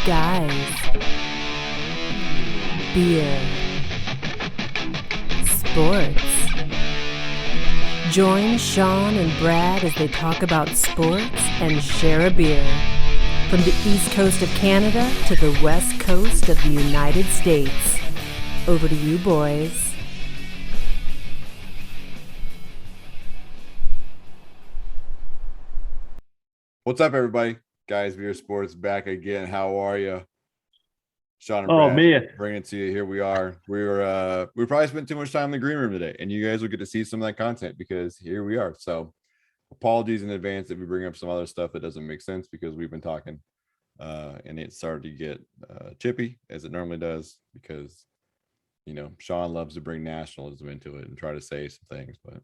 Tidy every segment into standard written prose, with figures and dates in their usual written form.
Guys, beer, sports. Join Sean and Brad as they talk about sports and share a beer. From the east coast of Canada to the west coast of the United States. Over to you, boys. What's up, everybody? Guys, Beer Sports back again. How are you? Sean and Brad, man, bringing it to you. Here we are. We probably spent too much time in the green room today, and you guys will get to see some of that content because here we are. So, apologies in advance if we bring up some other stuff that doesn't make sense because we've been talking, and it started to get chippy as it normally does because Sean loves to bring nationalism into it and try to say some things, but.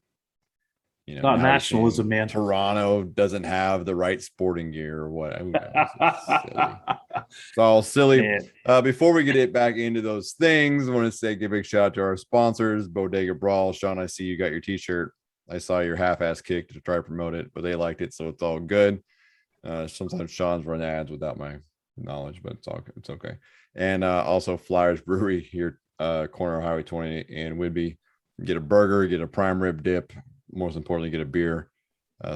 Not nationalism, man. Toronto doesn't have the right sporting gear or what. It's all silly. Before we get it back into those things, I want to say, give a big shout out to our sponsors, Bodega Brawl. Sean, I see you got your t-shirt. I saw your half-ass kick to try to promote it, but they liked it, so it's all good. Sometimes Sean's run ads without my knowledge, but it's okay. And also Flyers Brewery here, corner of Highway 20 in Whidbey. Get a burger, get a prime rib dip. Most importantly, get a beer.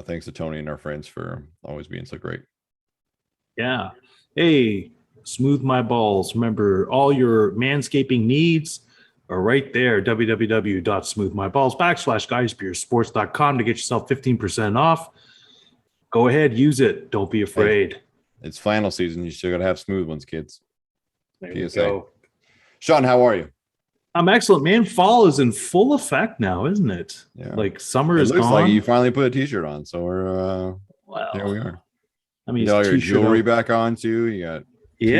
Thanks to Tony and our friends for always being so great. Yeah. Hey, Smooth My Balls. Remember, all your manscaping needs are right there. www.smoothmyballs.com/guysbeersports.com to get yourself 15% off. Go ahead, use it. Don't be afraid. Hey, it's flannel season. You still got to have smooth ones, kids. There PSA. you go. Sean, how are you? I'm excellent, man. Fall is in full effect now, isn't it? Yeah. Like summer It is looks gone. like you finally put a t-shirt on, so we're there we are. I mean, you got your jewelry back on too. You got two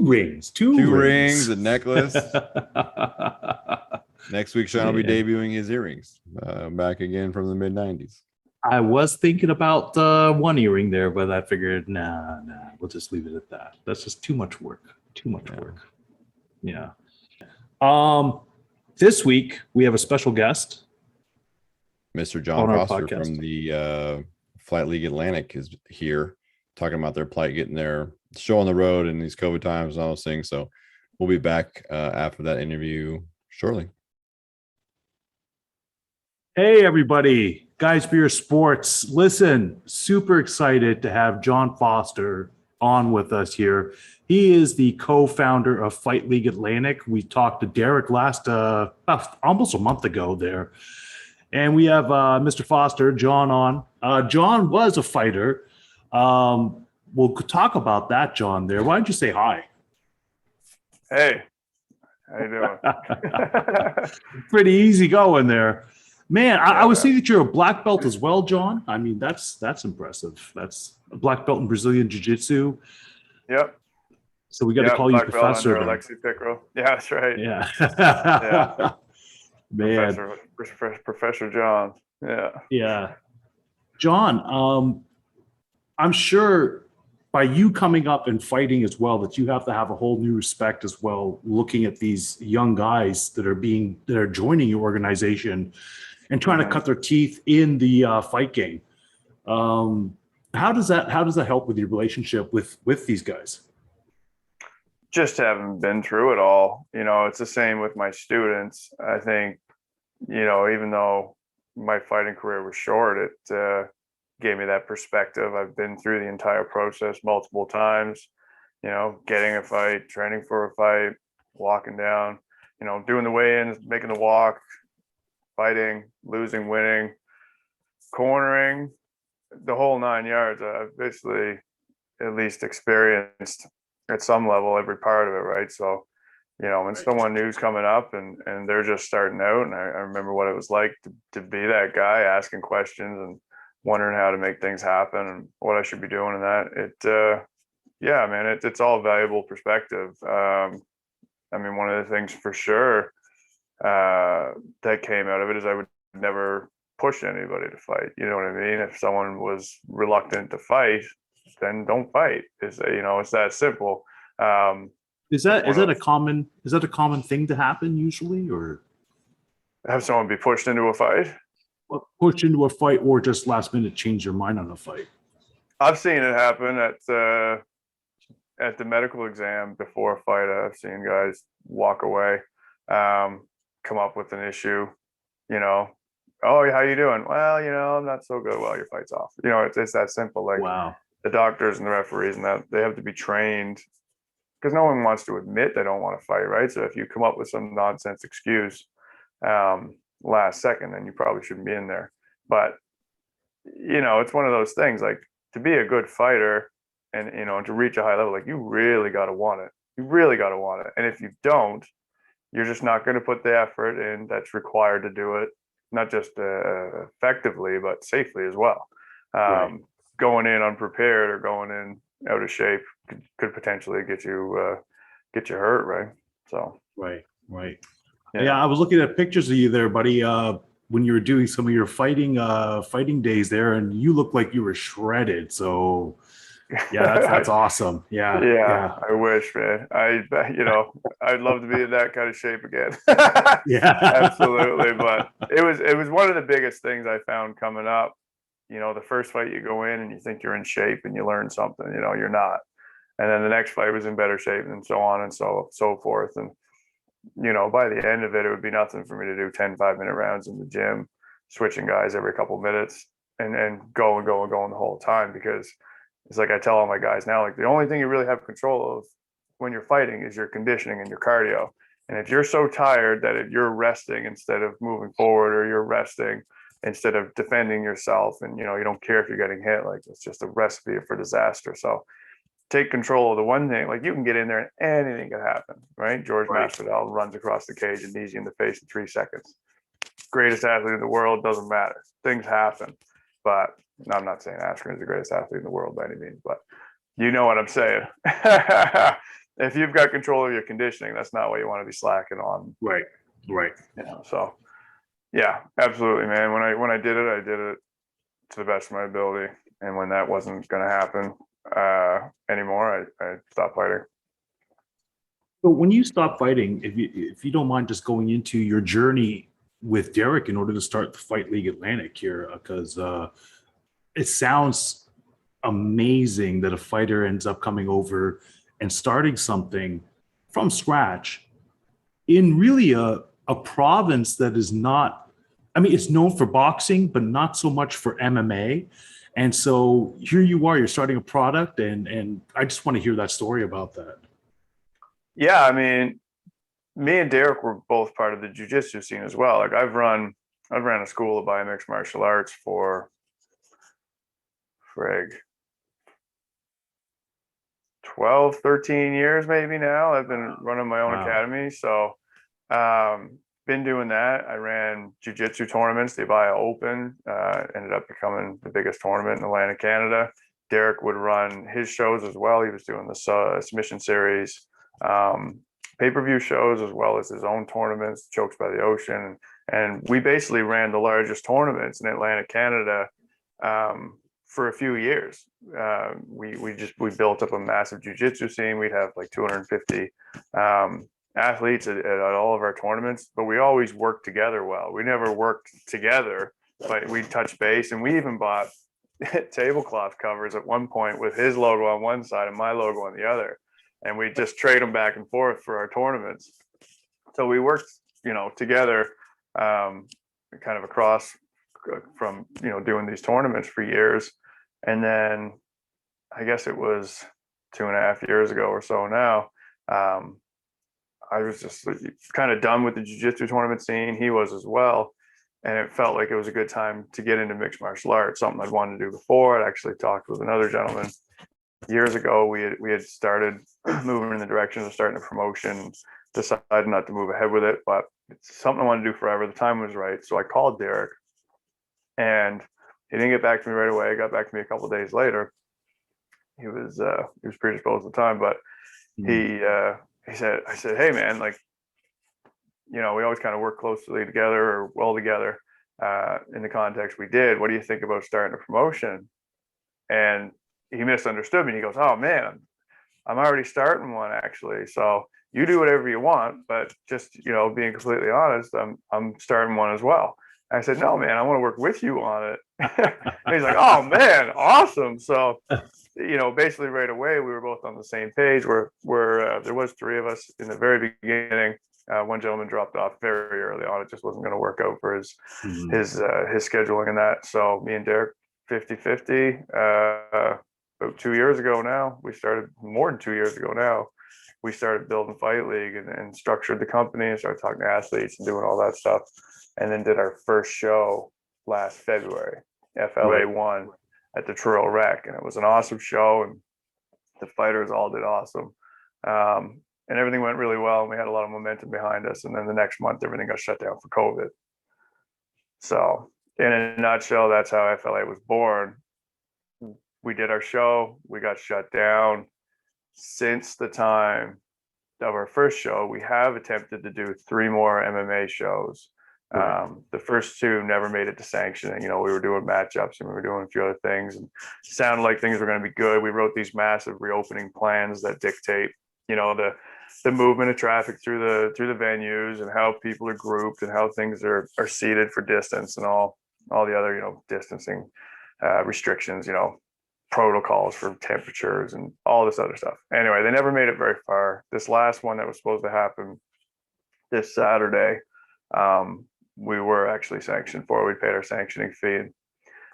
rings on. Two rings, a necklace. Next week, Sean will be debuting his earrings back again from the mid-90s. I was thinking about one earring there, but I figured, nah, we'll just leave it at that. That's just too much work. Work. Yeah. This week we have a special guest. Mr. John Foster from the Flight League Atlantic is here talking about their plight, getting their show on the road in these COVID times and all those things. So we'll be back after that interview shortly. Hey, everybody. Guys Beer Sports. Listen, super excited to have John Foster on with us here. He is the co-founder of Fight League Atlantic. We talked to Derek last almost a month ago there. And we have Mr. Foster, John, on. John was a fighter. We'll talk about that, John, there. Why don't you say hi? Hey, how you doing? Pretty easy going there. Man, I was seeing that you're a black belt as well, John. I mean, that's impressive. That's a black belt in Brazilian Jiu-Jitsu. Yep. So we got to call you Professor. Alexi Pickrell. Yeah, that's right. Yeah. Yeah. Man. Professor John. Yeah. Yeah. John, I'm sure by you coming up and fighting as well, that you have to have a whole new respect as well, looking at these young guys that are joining your organization and trying to cut their teeth in the fight game. How does that help with your relationship with these guys? Just having been through it all, it's the same with my students. I think, even though my fighting career was short, it gave me that perspective. I've been through the entire process multiple times, getting a fight, training for a fight, walking down, doing the weigh-ins, making the walk, fighting, losing, winning, cornering, the whole 9 yards. I've basically at least experienced at some level every part of it, right? So, when someone new's coming up and they're just starting out, and I remember what it was like to be that guy asking questions and wondering how to make things happen and what I should be doing in that. It's all valuable perspective. One of the things for sure that came out of it is I would never push anybody to fight. You know what I mean? If someone was reluctant to fight, then don't fight. It's that simple. Is that a common thing to happen usually, or have someone be pushed into a fight? Pushed into a fight, or just last minute change their mind on a fight? I've seen it happen at at the medical exam before a fight, I've seen guys walk away, come up with an issue, you know, oh, how you doing? Well, I'm not so good. Well, your fight's off. It's that simple. Like Wow. the doctors and the referees and that they have to be trained because no one wants to admit they don't want to fight, right? So if you come up with some nonsense excuse last second, then you probably shouldn't be in there. But it's one of those things. Like to be a good fighter and to reach a high level, like you really got to want it. You really got to want it. And if you don't, you're just not going to put the effort in that's required to do it, not just effectively, but safely as well. Right. Going in unprepared or going in out of shape could potentially get you hurt, right? So Right. Yeah, I was looking at pictures of you there, buddy. When you were doing some of your fighting days there, and you look like you were shredded. So, yeah, that's awesome. Yeah. I wish, man. I'd love to be in that kind of shape again. Yeah. Absolutely. But it was one of the biggest things I found coming up. The first fight you go in and you think you're in shape and you learn something, you're not. And then the next fight was in better shape and so on and so forth. And, by the end of it, it would be nothing for me to do 10 5-minute rounds in the gym, switching guys every couple of minutes and going the whole time. Because it's like I tell all my guys now, like the only thing you really have control of when you're fighting is your conditioning and your cardio. And if you're so tired that you're resting instead of moving forward, or you're resting instead of defending yourself, and you don't care if you're getting hit, like it's just a recipe for disaster. So take control of the one thing. Like you can get in there and anything can happen, right? George Masvidal runs across the cage and knees you in the face in 3 seconds. Greatest athlete in the world, doesn't matter. Things happen. But I'm not saying Askren is the greatest athlete in the world by any means, but you know what I'm saying. If you've got control of your conditioning, that's not what you want to be slacking on. Right. So yeah, absolutely, man. When I did it to the best of my ability. And when that wasn't going to happen anymore, I stopped fighting. So when you stop fighting, if you don't mind just going into your journey with Derek in order to start the Fight League Atlantic here, because it sounds amazing that a fighter ends up coming over and starting something from scratch in really a province that is not, I mean, it's known for boxing, but not so much for MMA. And so here you are, you're starting a product, and I just want to hear that story about that. Yeah, I mean, me and Derek were both part of the jiu-jitsu scene as well. Like I've ran a school of biomixed martial arts for 12, 13 years maybe now. I've been running my own academy. So been doing that. I ran jiu-jitsu tournaments, the Avaya Open, ended up becoming the biggest tournament in Atlantic, Canada. Derek would run his shows as well. He was doing the submission series, pay-per-view shows, as well as his own tournaments, Chokes by the Ocean. And we basically ran the largest tournaments in Atlantic, Canada, for a few years. We built up a massive jiu-jitsu scene. We'd have like 250 athletes at all of our tournaments, but we always worked together well. We never worked together, but we touched base, and we even bought tablecloth covers at one point with his logo on one side and my logo on the other, and we just trade them back and forth for our tournaments. So we worked, together, kind of across from, doing these tournaments for years. And then I guess it was 2.5 years ago or so now, I was just kind of done with the jiu-jitsu tournament scene. He was as well. And it felt like it was a good time to get into mixed martial arts, something I'd wanted to do before. I'd actually talked with another gentleman years ago. We had started moving in the direction of starting a promotion, decided not to move ahead with it, but it's something I wanted to do forever. The time was right. So I called Derek, and he didn't get back to me right away. He got back to me a couple of days later. He was predisposed at the time, but I said, hey man, like, we always kind of work closely together or well together in the context we did. What do you think about starting a promotion? And he misunderstood me. He goes, oh man, I'm already starting one actually. So you do whatever you want, but just, being completely honest, I'm starting one as well. I said, no, man, I want to work with you on it. And he's like, oh man, awesome. So basically right away, we were both on the same page where there was three of us in the very beginning. One gentleman dropped off very early on. It just wasn't going to work out for his scheduling and that. So me and Derek 50-50. About 2 years ago now, more than 2 years ago now, we started building Fight League and structured the company and started talking to athletes and doing all that stuff. And then did our first show last February, FLA 1 at the Truro Rec. And it was an awesome show, and the fighters all did awesome. And everything went really well, and we had a lot of momentum behind us. And then the next month, everything got shut down for COVID. So in a nutshell, that's how FLA was born. We did our show, we got shut down. Since the time of our first show, we have attempted to do 3 more MMA shows. The first 2 never made it to sanctioning. We were doing matchups and we were doing a few other things, and it sounded like things were going to be good. We wrote these massive reopening plans that dictate, the movement of traffic through the venues and how people are grouped and how things are seated for distance and all the other, distancing restrictions, protocols for temperatures and all this other stuff. Anyway, they never made it very far. This last one that was supposed to happen this Saturday, we were actually sanctioned for. We paid our sanctioning fee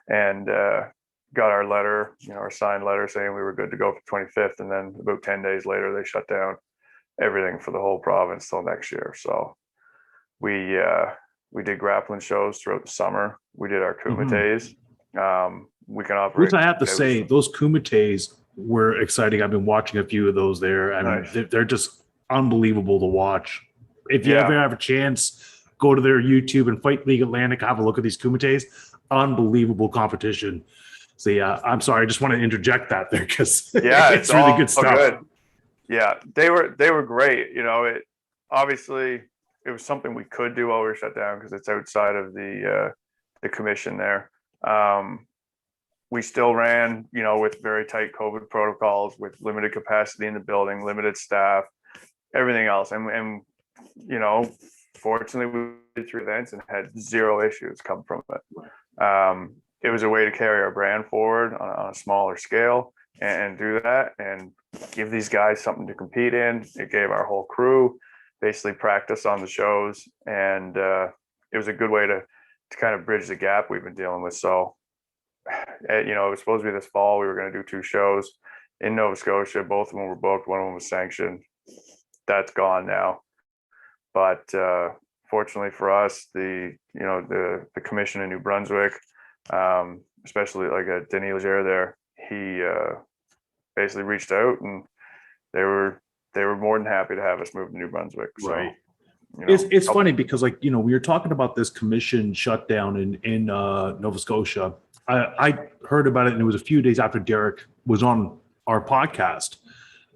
and got our letter, our signed letter saying we were good to go for 25th. And then about 10 days later, they shut down everything for the whole province till next year. So we did grappling shows throughout the summer. We did our kumites. We can operate. Which I have to say, those kumites were exciting. I've been watching a few of those there. I mean, Nice. they're just unbelievable to watch. If you ever have a chance, go to their YouTube and Fight League Atlantic, have a look at these kumites. Unbelievable competition. So yeah, I'm sorry. I just want to interject that there because it's really good stuff. Good. Yeah, they were great. It obviously it was something we could do while we were shut down because it's outside of the commission there. We still ran, with very tight COVID protocols, with limited capacity in the building, limited staff, everything else. And fortunately, we did 3 events and had 0 issues come from it. It was a way to carry our brand forward on a smaller scale and do that and give these guys something to compete in. It gave our whole crew basically practice on the shows. And it was a good way to kind of bridge the gap we've been dealing with. So, it was supposed to be this fall. We were going to do 2 shows in Nova Scotia. Both of them were booked. One of them was sanctioned. That's gone now. But fortunately for us, the commission in New Brunswick, especially like Denis Leger there, he basically reached out and they were more than happy to have us move to New Brunswick. So, right. It's funny because we were talking about this commission shutdown in Nova Scotia. I heard about it, and it was a few days after Derek was on our podcast.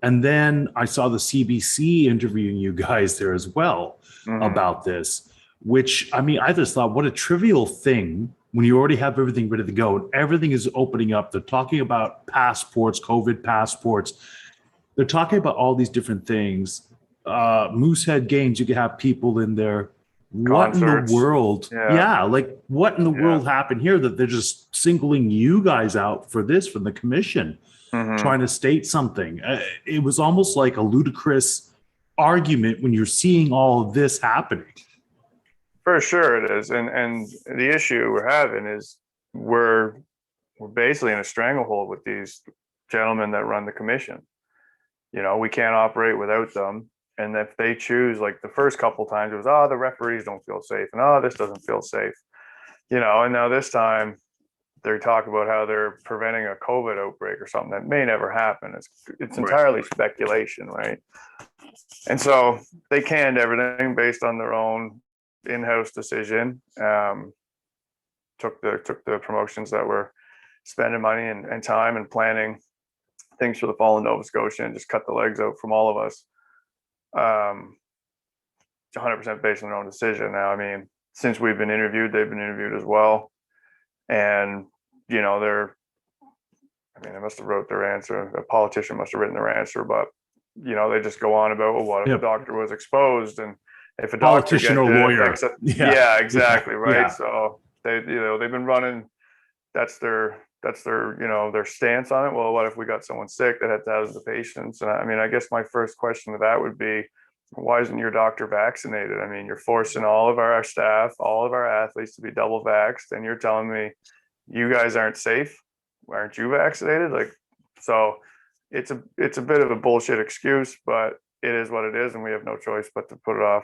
And then I saw the CBC interviewing you guys there as well about this, which, I just thought, what a trivial thing when you already have everything ready to go and everything is opening up. They're talking about passports, COVID passports. They're talking about all these different things. Moosehead Games, you can have people in there. What Concerts. In the world? Yeah, what in the world happened here that they're just singling you guys out for this from the commission, trying to state something? It was almost like a ludicrous argument when you're seeing all of this happening. For sure it is. And the issue we're having is we're basically in a stranglehold with these gentlemen that run the commission. We can't operate without them. And if they choose, like the first couple times, it was, the referees don't feel safe, and this doesn't feel safe, and now this time they talk about how they're preventing a COVID outbreak or something that may never happen. It's entirely speculation, right? And so they canned everything based on their own in-house decision. Took the promotions that were spending money and time and planning things for the fall in Nova Scotia and just cut the legs out from all of us. 100% based on their own decision. Now, since we've been interviewed, they've been interviewed as well. And, they must have wrote their answer. A politician must have written their answer, but, they just go on about, well, what if a doctor was exposed? And if a politician or lawyer. Yeah, exactly. Right. Yeah. So they've been running, that's their that's their, their stance on it. Well, what if we got someone sick that had thousands of patients? And I mean, I guess my first question to that would be, why isn't your doctor vaccinated? I mean, you're forcing all of our staff, all of our athletes to be double vaxxed, and you're telling me you guys aren't safe. Aren't you vaccinated? Like, so it's a bit of a bullshit excuse, but it is what it is, and we have no choice but to put it off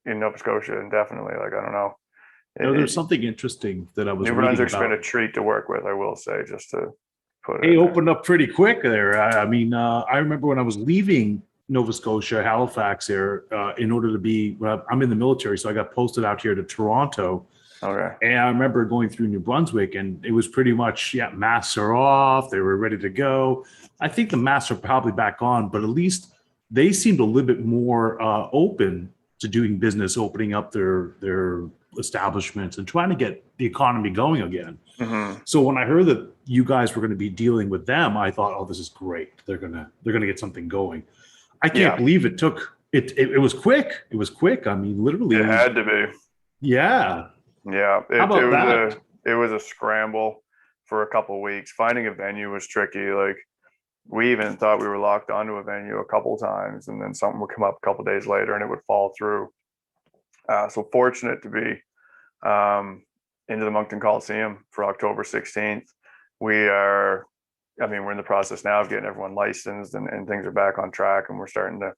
in Nova Scotia indefinitely. Like, I don't know. There's something interesting that I was New reading Brunswick's about. been a treat to work with, I will say, just to put it. They opened up pretty quick there. I mean, I remember when I was leaving Nova Scotia, Halifax there, in order to be, I'm in the military, so I got posted out here to Toronto. Okay. And I remember going through New Brunswick, and it was pretty much, masks are off. They were ready to go. I think the masks are probably back on, but at least they seemed a little bit more open to doing business, opening up their establishments and trying to get the economy going again. Mm-hmm. So when I heard that you guys were going to be dealing with them, I thought, oh, this is great. They're gonna get something going. I can't believe it took it. It was quick. It was quick. I mean, literally, It had to be. Yeah. Yeah. That? It was a scramble for a couple of weeks. Finding a venue was tricky. Like, we even thought we were locked onto a venue a couple of times, and then something would come up a couple of days later and it would fall through. So fortunate to be into the Moncton Coliseum for October 16th. We're in the process now of getting everyone licensed, and things are back on track, and we're starting to,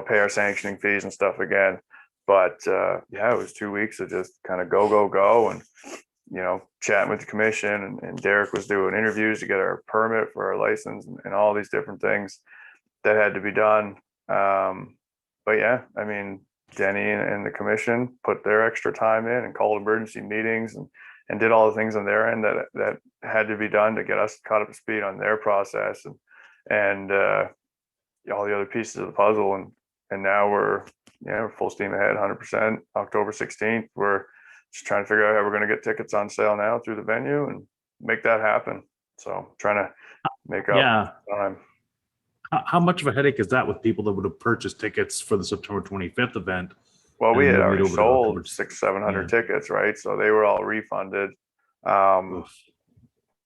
pay our sanctioning fees and stuff again. But it was 2 weeks of just kind of go, and, chatting with the commission, and Derek was doing interviews to get our permit for our license, and all these different things that had to be done. But yeah, I mean, Denny and the commission put their extra time in and called emergency meetings and did all the things on their end that had to be done to get us caught up to speed on their process and all the other pieces of the puzzle. And now we're full steam ahead, 100%. October 16th, we're just trying to figure out how we're going to get tickets on sale now through the venue and make that happen. So trying to make up time. How much of a headache is that with people that would have purchased tickets for the September 25th event? Well, we had already sold 600-700 tickets, right? So they were all refunded. So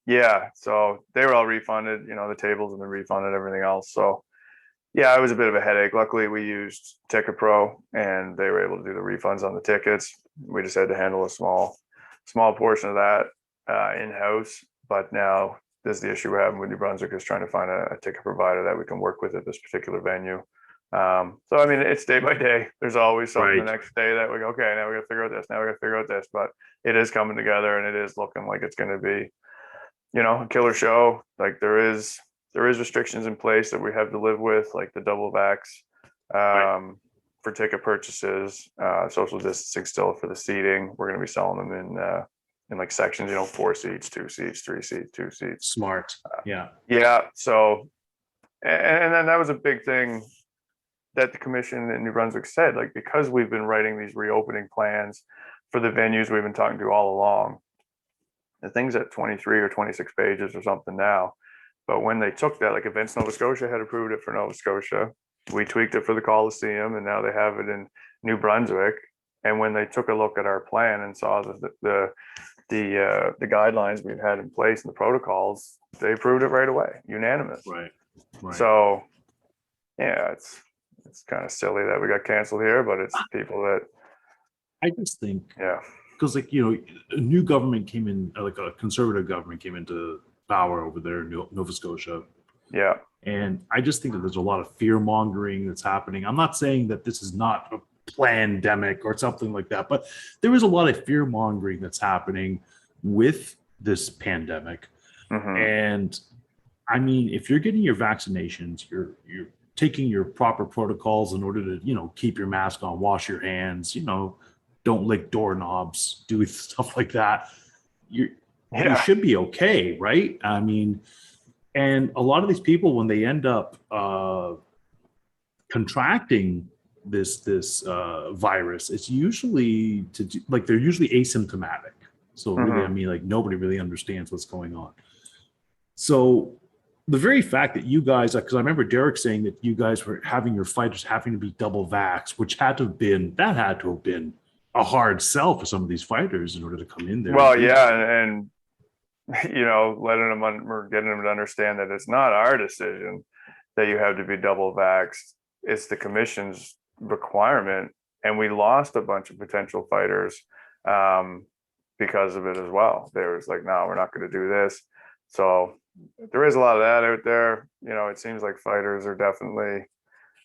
they were all refunded. The tables have been refunded, everything else. So yeah, it was a bit of a headache. Luckily, we used Ticket Pro, and they were able to do the refunds on the tickets. We just had to handle a small portion of that in-house. But now this is the issue we're having with New Brunswick, is trying to find a ticket provider that we can work with at this particular venue. So I mean, it's day by day. There's always something the next day that we go, okay, now we got to figure out this. Now we got to figure out this. But it is coming together, and it is looking like it's going to be, a killer show. Like, there is restrictions in place that we have to live with, like the double vax for ticket purchases, social distancing still for the seating. We're going to be selling them in like sections, 4 seats, 2 seats, 3 seats, 2 seats. Smart. Yeah. So, and then that was a big thing that the commission in New Brunswick said, like, because we've been writing these reopening plans for the venues we've been talking to all along, the thing's at 23 or 26 pages or something now. But when they took that, like, Events Nova Scotia had approved it for Nova Scotia, we tweaked it for the Coliseum, and now they have it in New Brunswick. And when they took a look at our plan and saw the guidelines we've had in place and the protocols, they approved it right away, unanimous. Right. So yeah, it's kind of silly that we got canceled here, but it's people that I just think, yeah, because a new government came in, like a conservative government came into power over there in Nova Scotia. Yeah. And I just think that there's a lot of fear mongering that's happening. I'm not saying that this is not a pandemic or something like that, but there is a lot of fear mongering that's happening with this pandemic. Mm-hmm. And I mean, if you're getting your vaccinations, you're taking your proper protocols in order to, keep your mask on, wash your hands, don't lick doorknobs, do stuff like that. You should be okay, right? I mean, and a lot of these people, when they end up contracting this virus, it's usually they're usually asymptomatic. So really, I mean, like, nobody really understands what's going on. So the very fact that you guys, because I remember Derek saying that you guys were having your fighters having to be double vaxxed, which had to have been a hard sell for some of these fighters in order to come in there. Well, yeah, and letting them or getting them to understand that it's not our decision that you have to be double vaxxed. It's the commission's requirement. And we lost a bunch of potential fighters because of it as well. They was like, no, we're not going to do this. So there is a lot of that out there. It seems like fighters are definitely,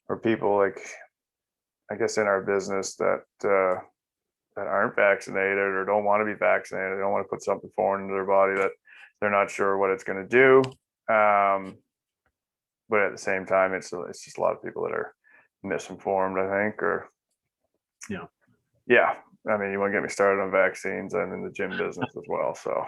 or people like, I guess in our business that aren't vaccinated or don't want to be vaccinated. They don't want to put something foreign into their body that they're not sure what it's going to do. But at the same time, it's just a lot of people that are misinformed, I think, or yeah. I mean, you want to get me started on vaccines? I'm in the gym business as well, so.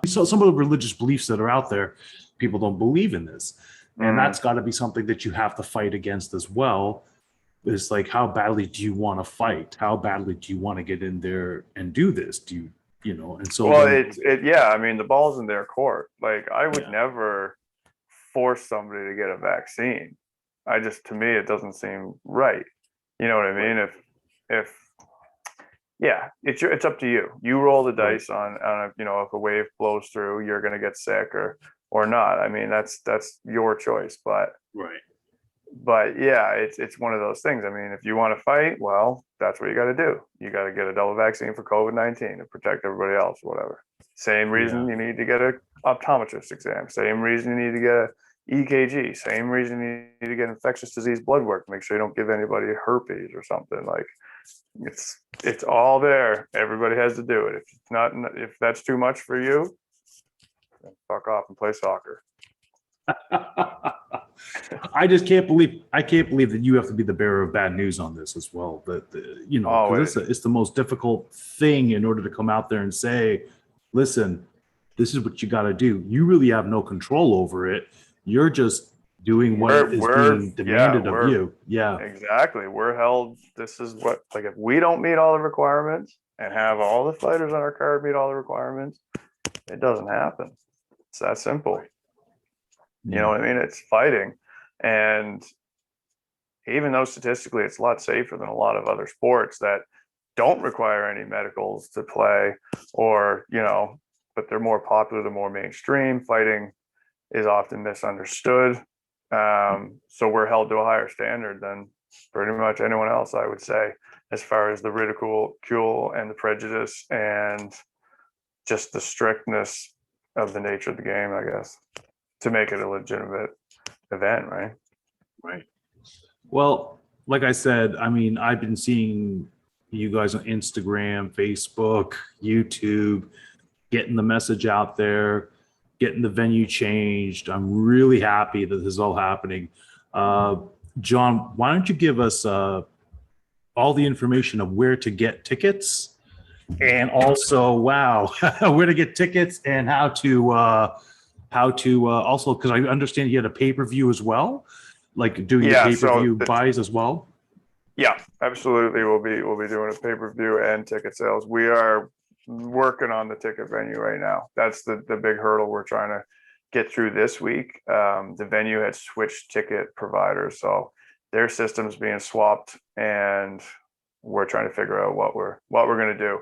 So some of the religious beliefs that are out there, people don't believe in this, and that's got to be something that you have to fight against as well. It's like, how badly do you want to fight? How badly do you want to get in there and do this? Do you, and so. Well, I mean, the ball's in their court. Like, I would never force somebody to get a vaccine. To me, it doesn't seem right. You know what I mean? It's up to you. You roll the dice on if a wave blows through, you're going to get sick or not. I mean, that's your choice, but yeah, it's one of those things. I mean, if you want to fight, well, that's what you got to do. You got to get a double vaccine for COVID-19 to protect everybody else, whatever. Same reason you need to get an optometrist exam. Same reason you need to get a EKG. Same reason you need to get infectious disease blood work. Make sure you don't give anybody herpes or something. Like, it's all there. Everybody has to do it. If that's too much for you, then fuck off and play soccer. I can't believe that you have to be the bearer of bad news on this as well. It's the most difficult thing in order to come out there and say, listen, this is what you got to do. You really have no control over it. You're just doing what is being demanded of you. Yeah, exactly. We're held. This is what, like, if we don't meet all the requirements and have all the fighters on our card meet all the requirements, it doesn't happen. It's that simple. You know what I mean? It's fighting. And even though statistically it's a lot safer than a lot of other sports that don't require any medicals to play, or, but they're more popular, they're more mainstream, fighting is often misunderstood. So we're held to a higher standard than pretty much anyone else, I would say, as far as the ridicule and the prejudice and just the strictness of the nature of the game, I guess, to make it a legitimate event, right? Right. Well, like I said, I mean, I've been seeing you guys on Instagram, Facebook, YouTube, getting the message out there, getting the venue changed. I'm really happy that this is all happening. John, why don't you give us all the information of where to get tickets, and also, where to get tickets, and how to also, because I understand you had a pay-per-view as well, like doing the pay-per-view buys as well. Yeah, absolutely. We'll be doing a pay-per-view and ticket sales. We are working on the ticket venue right now. That's the big hurdle we're trying to get through this week. The venue had switched ticket providers, so their system's being swapped, and we're trying to figure out what we're going to do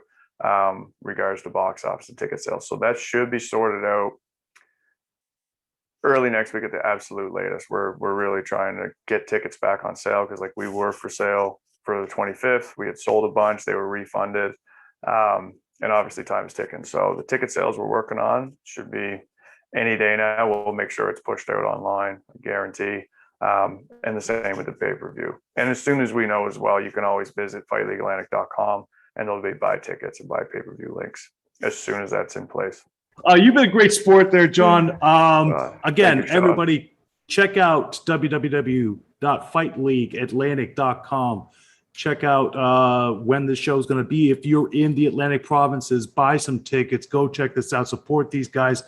regards to box office and ticket sales. So that should be sorted out early next week at the absolute latest. We're really trying to get tickets back on sale, because like we were for sale for the 25th. We had sold a bunch, they were refunded. And obviously time is ticking. So the ticket sales we're working on should be any day now. We'll make sure it's pushed out online, I guarantee. And the same with the pay-per-view. And as soon as we know as well, you can always visit fightleagueatlantic.com and there'll be buy tickets and buy pay-per-view links as soon as that's in place. You've been a great sport there, John. Again, everybody, check out www.fightleagueatlantic.com. Check out when the show is going to be. If you're in the Atlantic provinces, buy some tickets. Go check this out. Support these guys.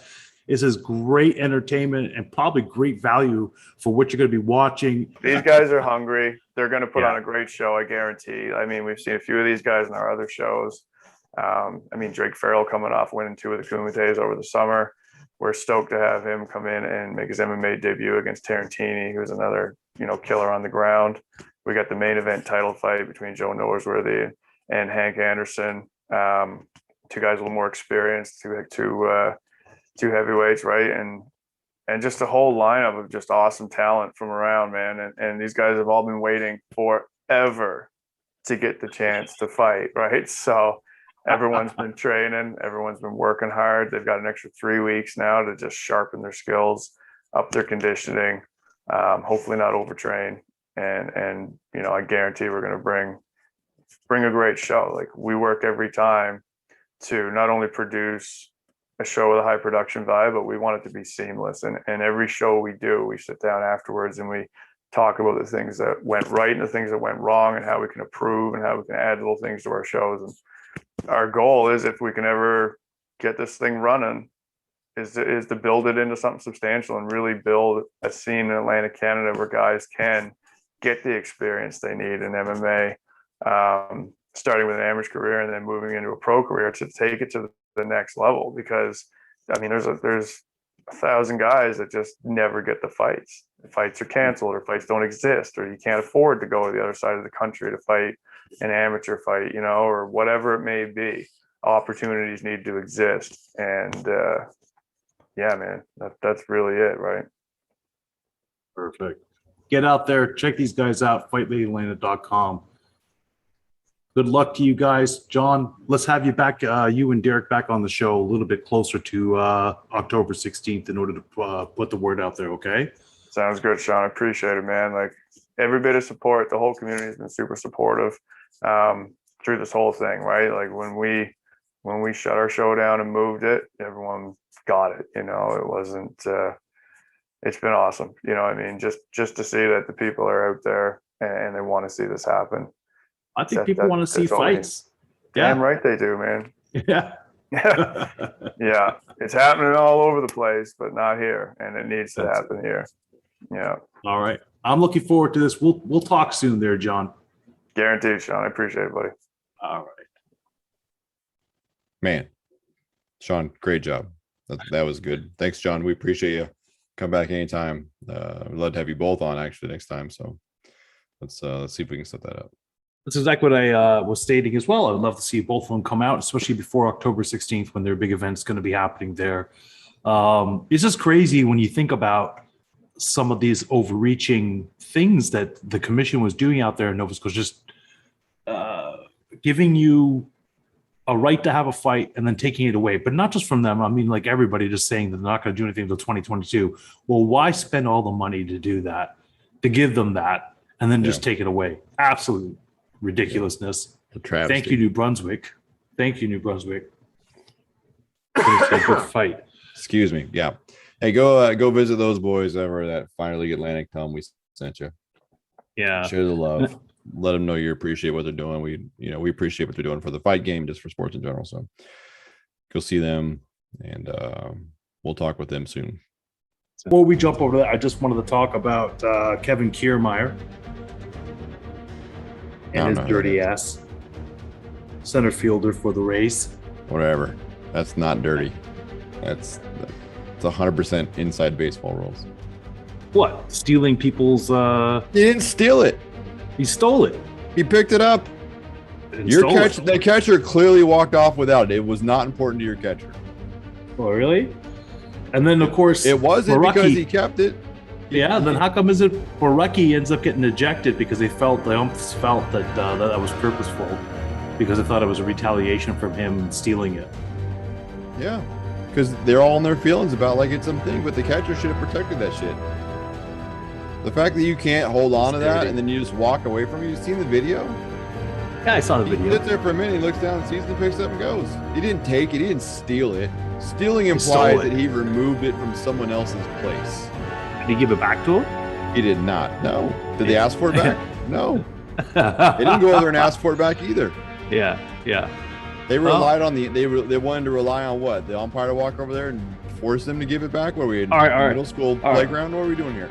This is great entertainment and probably great value for what you're going to be watching. These guys are hungry. They're going to put on a great show, I guarantee. I mean, we've seen a few of these guys in our other shows. I mean, Drake Farrell coming off winning 2 of the Kumites over the summer. We're stoked to have him come in and make his MMA debut against Tarantini, who's another, killer on the ground. We got the main event title fight between Joe Norsworthy and Hank Anderson. two guys a little more experienced, two heavyweights, right? And just a whole lineup of just awesome talent from around, man. And these guys have all been waiting forever to get the chance to fight, right? So everyone's been training, everyone's been working hard. They've got an extra 3 weeks now to just sharpen their skills, up their conditioning, hopefully not overtrain. And you know, I guarantee we're going to bring a great show. Like, we work every time to not only produce a show with a high production value, but we want it to be seamless. And every show we do, we sit down afterwards and we talk about the things that went right and the things that went wrong and how we can improve and how we can add little things to our shows. And our goal is, if we can ever get this thing running, is to build it into something substantial and really build a scene in Atlantic Canada where guys can get the experience they need in MMA, starting with an amateur career and then moving into a pro career, to take it to the next level. Because I mean, there's 1,000 guys that just never get the fights. The fights are canceled, or fights don't exist, or you can't afford to go to the other side of the country to fight an amateur fight, you know, or whatever it may be. Opportunities need to exist. And yeah, man, that's really it, right? Perfect. Get out there, check these guys out, fightleagueatlanta.com. Good luck to you guys. John, let's have you back, you and Derek back on the show a little bit closer to October 16th in order to put the word out there, okay? Sounds good, Sean. I appreciate it, man. Like, every bit of support, the whole community has been super supportive through this whole thing, right? Like, when we shut our show down and moved it, everyone got it. You know, it wasn't. It's been awesome. You know what I mean? Just to see that the people are out there and they want to see this happen. I think people want to see fights. Damn right they do, man. Yeah. Yeah. It's happening all over the place, but not here. And it needs to happen here. Yeah. All right. I'm looking forward to this. We'll talk soon there, John. Guaranteed, Sean. I appreciate it, buddy. All right. Man, Sean, great job. That was good. Thanks, John. We appreciate you. Come back anytime. We'd love to have you both on actually next time. So let's see if we can set that up. That's exactly what I was stating as well. I would love to see both of them come out, especially before October 16th when their big event's going to be happening there. It's just crazy when you think about some of these overreaching things that the commission was doing out there in Nova Scotia, just giving you a right to have a fight and then taking it away. But not just from them. I mean, like, everybody just saying that they're not going to do anything until 2022. Well, why spend all the money to do that, to give them that, and then just take it away? Absolute ridiculousness. Thank you, New Brunswick. Thank you, New Brunswick. It's a good fight. Excuse me. Yeah. Hey, go visit those boys over at Fire League Atlantic. Tell them we sent you. Yeah. Share the love. Let them know you appreciate what they're doing. We appreciate what they're doing for the fight game, just for sports in general. So go see them, and we'll talk with them soon. Before we jump over that, I just wanted to talk about Kevin Kiermaier and his dirty ass center fielder for the Rays. Whatever. That's not dirty. It's 100% inside baseball rules. What? Stealing people's He didn't steal it. He stole it. He picked it up. The catcher clearly walked off without it. It was not important to your catcher. Oh, really? And then, of course, it wasn't because he kept it. Yeah, then how come is it Borucki ends up getting ejected because they almost felt that that was purposeful, because they thought it was a retaliation from him stealing it. Yeah, because they're all in their feelings about like it's something, but the catcher should have protected that shit. The fact that you can't hold on to that and then you just walk away from it. You seen the video? Yeah, I saw the video. He sits there for a minute, he looks down, sees it, picks it up and goes. He didn't take it, he didn't steal it. Stealing implies that he removed it from someone else's place. Did he give it back to him? He did not. No. Did they ask for it back? No. They didn't go over there and ask for it back either. Yeah. They relied on they wanted to rely on what? The umpire to walk over there and force them to give it back? What are we in middle school playground? What are we doing here?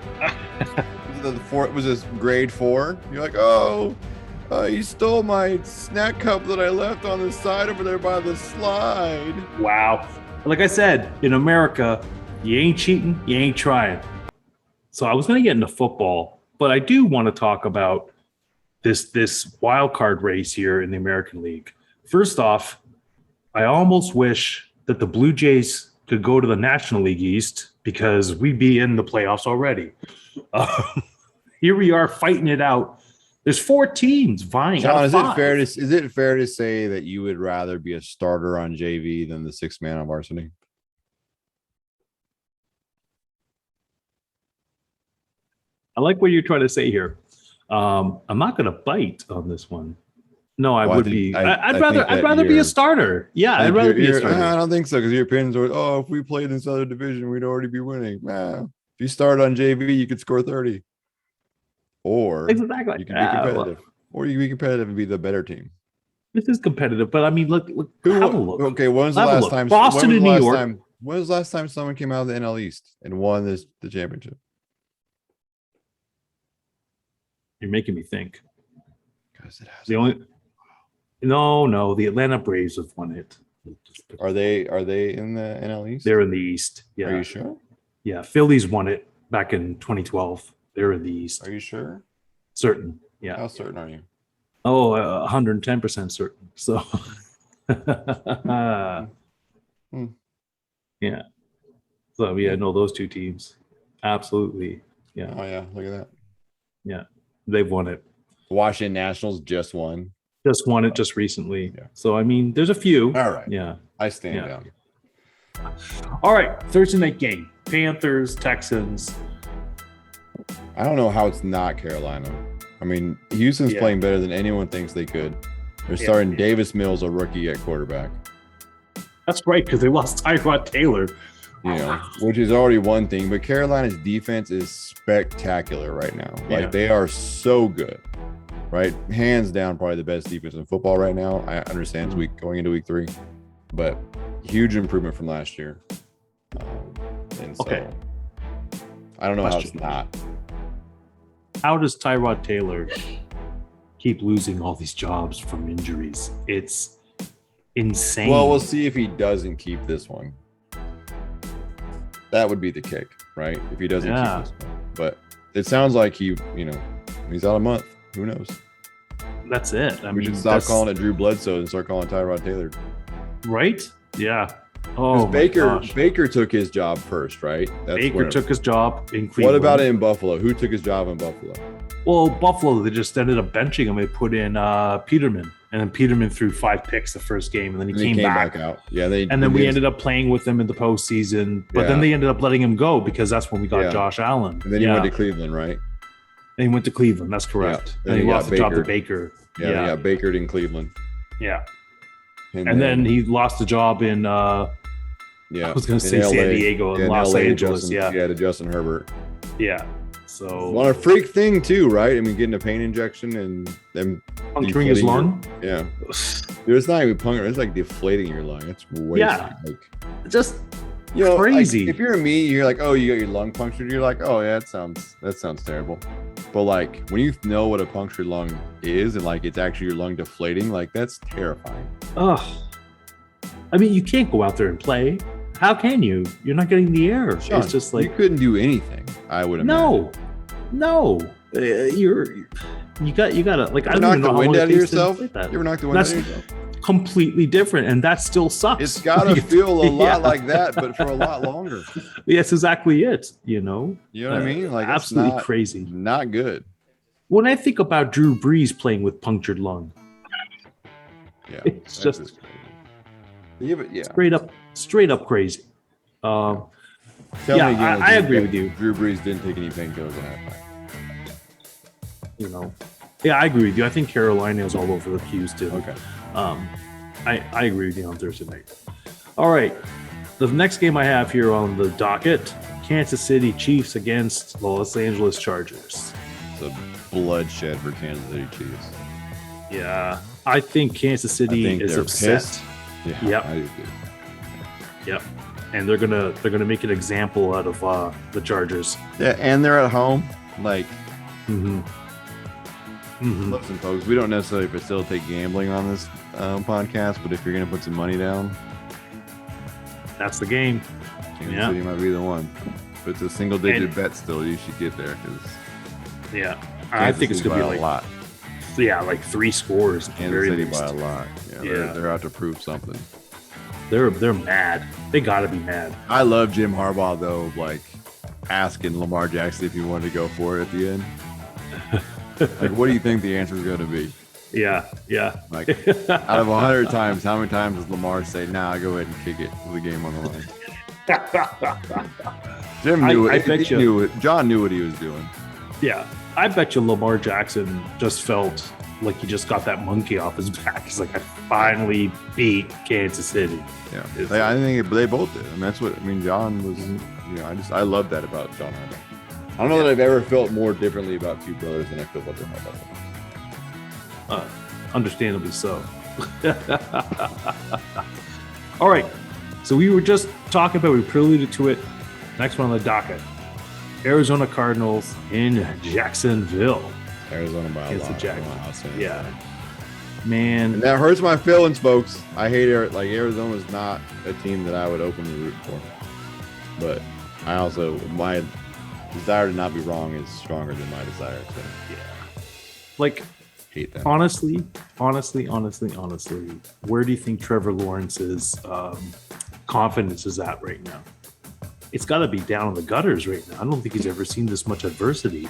Was this grade 4? You're like, you stole my snack cup that I left on the side over there by the slide. Wow. Like I said, in America, you ain't cheating, you ain't trying. So I was going to get into football, but I do want to talk about this wild card race here in the American League. First off, I almost wish that the Blue Jays could go to the National League East because we'd be in the playoffs already. Here we are fighting it out. There's 4 teams vying. John, out is of it 5. fair to say that you would rather be a starter on JV than the 6th man on varsity? I like what you're trying to say here. I'm not going to bite on this one. No, I Well, I would think- be. I I'd think rather. that I'd rather be you're- a starter. Yeah, I'd rather be a starter. I don't think so, because your opinions are, oh, if we played in this other division, we'd already be winning. Nah, if you start on JV, you could score 30. Or Exactly. you can be Yeah, well, competitive. Or you can be competitive and be the better team. this is competitive, but I mean, look. Have a look. Okay, when was the Have a last look. time Boston when was and the New last York. time- when was the last time someone came out of the NL East and won the championship? You're making me think. Because it has. The only. No, the Atlanta Braves have won it. Are they in the NL East? They're in the East. Are Yeah, you sure? yeah. Phillies won it back in 2012. They're in the East. Are you sure? Certain. Yeah. How certain are you? Oh, 110% certain. So, Hmm. yeah. So yeah, no, those 2 teams, absolutely, yeah, Oh yeah, look at that. they've won it. Washington Nationals just won. Just won it just recently. Yeah. So I mean, there's a few. All right. Yeah. I stand Yeah. down. All right. Thursday night game: Panthers, Texans. I don't know how it's not Carolina. I mean, Houston's Yeah. playing better than anyone thinks they could. They're Yeah. starting Davis Mills, a rookie at quarterback, That's right, because they lost Tyrod Taylor. you know, which is already one thing. But Carolina's defense is spectacular right now. Like Yeah. they are so good, right? Hands down, probably the best defense in football right now. I understand it's week going into week 3, but huge improvement from last year. And so Okay. I don't know how it's Question. not. How does Tyrod Taylor keep losing all these jobs from injuries? It's insane. Well, we'll see if he doesn't keep this one. That would be the kick, right? If he doesn't Yeah. keep this one. But it sounds like he's out a month. Who knows? That's it. I We mean, should stop that's- calling it Drew Bledsoe and start calling Tyrod Taylor. right. Yeah. 'Cause Oh, my gosh. Baker took his job first, right? Baker when- took his job in Cleveland. What about it in Buffalo? Who took his job in Buffalo? Well, Buffalo, they just ended up benching him. They put in Peterman, and then Peterman threw 5 picks the first game, and then he And came, back. out. Yeah, And then we ended up playing with him in the postseason, but then Yeah. they ended up letting him go because that's when we got Yeah. Josh Allen. And then he went to Cleveland, right? And he went to Cleveland. That's correct. Then And he he lost got the job to Baker. Baker. Yeah, Yeah. they got Bakered in Cleveland. Yeah. And then he lost the job in yeah, I was going to in say San LA. Diego and in Los LA to Angeles. Justin, to Justin Herbert. Yeah. So What a freak thing too, right? I mean, getting a pain injection and then puncturing his deflating your- lung. Yeah, dude, it's not even puncturing; it's like deflating your lung. It's way Yeah. like, Just like, crazy. if you're me, you're like, oh, you got your lung punctured. You're like, oh yeah, that sounds terrible. But like when you know what a punctured lung is and like it's actually your lung deflating, like that's terrifying. ugh. I mean, you can't go out there and play. How can you? You're not getting the air. Sean, It's just you like couldn't do anything. I would imagine. no. You gotta like I You don't knock even the know how wind long out it of takes to yourself. You inflate that. ever knock the wind out of That's- yourself? Completely different, and that still sucks. It's gotta feel a lot Yeah. like that, but for a lot longer. Yes, exactly it. You know, You know what I mean? Like it's absolutely not, crazy. not good. When I think about Drew Brees playing with punctured lung, Yeah, It's that's just- crazy. Yeah, but yeah. straight up crazy. Tell yeah, me again, I that agree with you. Drew Brees didn't take any painkillers in halftime. You know, yeah, I agree with you. I think Carolina is all over the cues too. Okay. I agree with you on Thursday night. All right. The next game I have here on the docket, Kansas City Chiefs against the Los Angeles Chargers. It's a bloodshed for Kansas City Chiefs. Yeah. I think Kansas I City think is they're upset. pissed. Yeah, Yep. I do too. Yep. And they're gonna make an example out of the Chargers. Yeah, and they're at home. Like, Mm-hmm. Mm-hmm. listen, folks, we don't necessarily facilitate gambling on this podcast, but if you're going to put some money down, That's the game. Kansas Yeah. City might be the one. If it's a single-digit And- bet still, you should get there because Yeah. I think it's gonna be a like lot. like 3 scores. at the Kansas very City least. by a lot. Yeah, Yeah. They're out to prove something. They're mad. They got to be mad. I love Jim Harbaugh though, like asking Lamar Jackson if he wanted to go for it at the end. Like, what do you think the answer is going to be? Yeah. Like, out of 100 times, how many times does Lamar say, "Nah, go ahead and kick it with the game on the line"? Jim knew it. He knew it. John knew what he was doing. Yeah, I bet you Lamar Jackson just felt like he just got that monkey off his back. He's like, I finally beat Kansas City. Yeah, I think they both did. I mean, that's what I mean. John was, I love that about John Harbaugh. I don't know that I've ever felt more differently about two brothers than I feel about Jim Harbaugh. Understandably so. All right, so we were just talking about, we preluded to it. Next one on the docket: Arizona Cardinals in Jacksonville. Arizona by a Against the lot. Jaguars. Yeah. Man, And that hurts my feelings, folks. I hate it. Like, Arizona's not a team that I would openly root for. But I also, my desire to not be wrong is stronger than my desire to like, hate them. honestly, where do you think Trevor Lawrence's confidence is at right now? It's got to be down in the gutters right now. I don't think he's ever seen this much adversity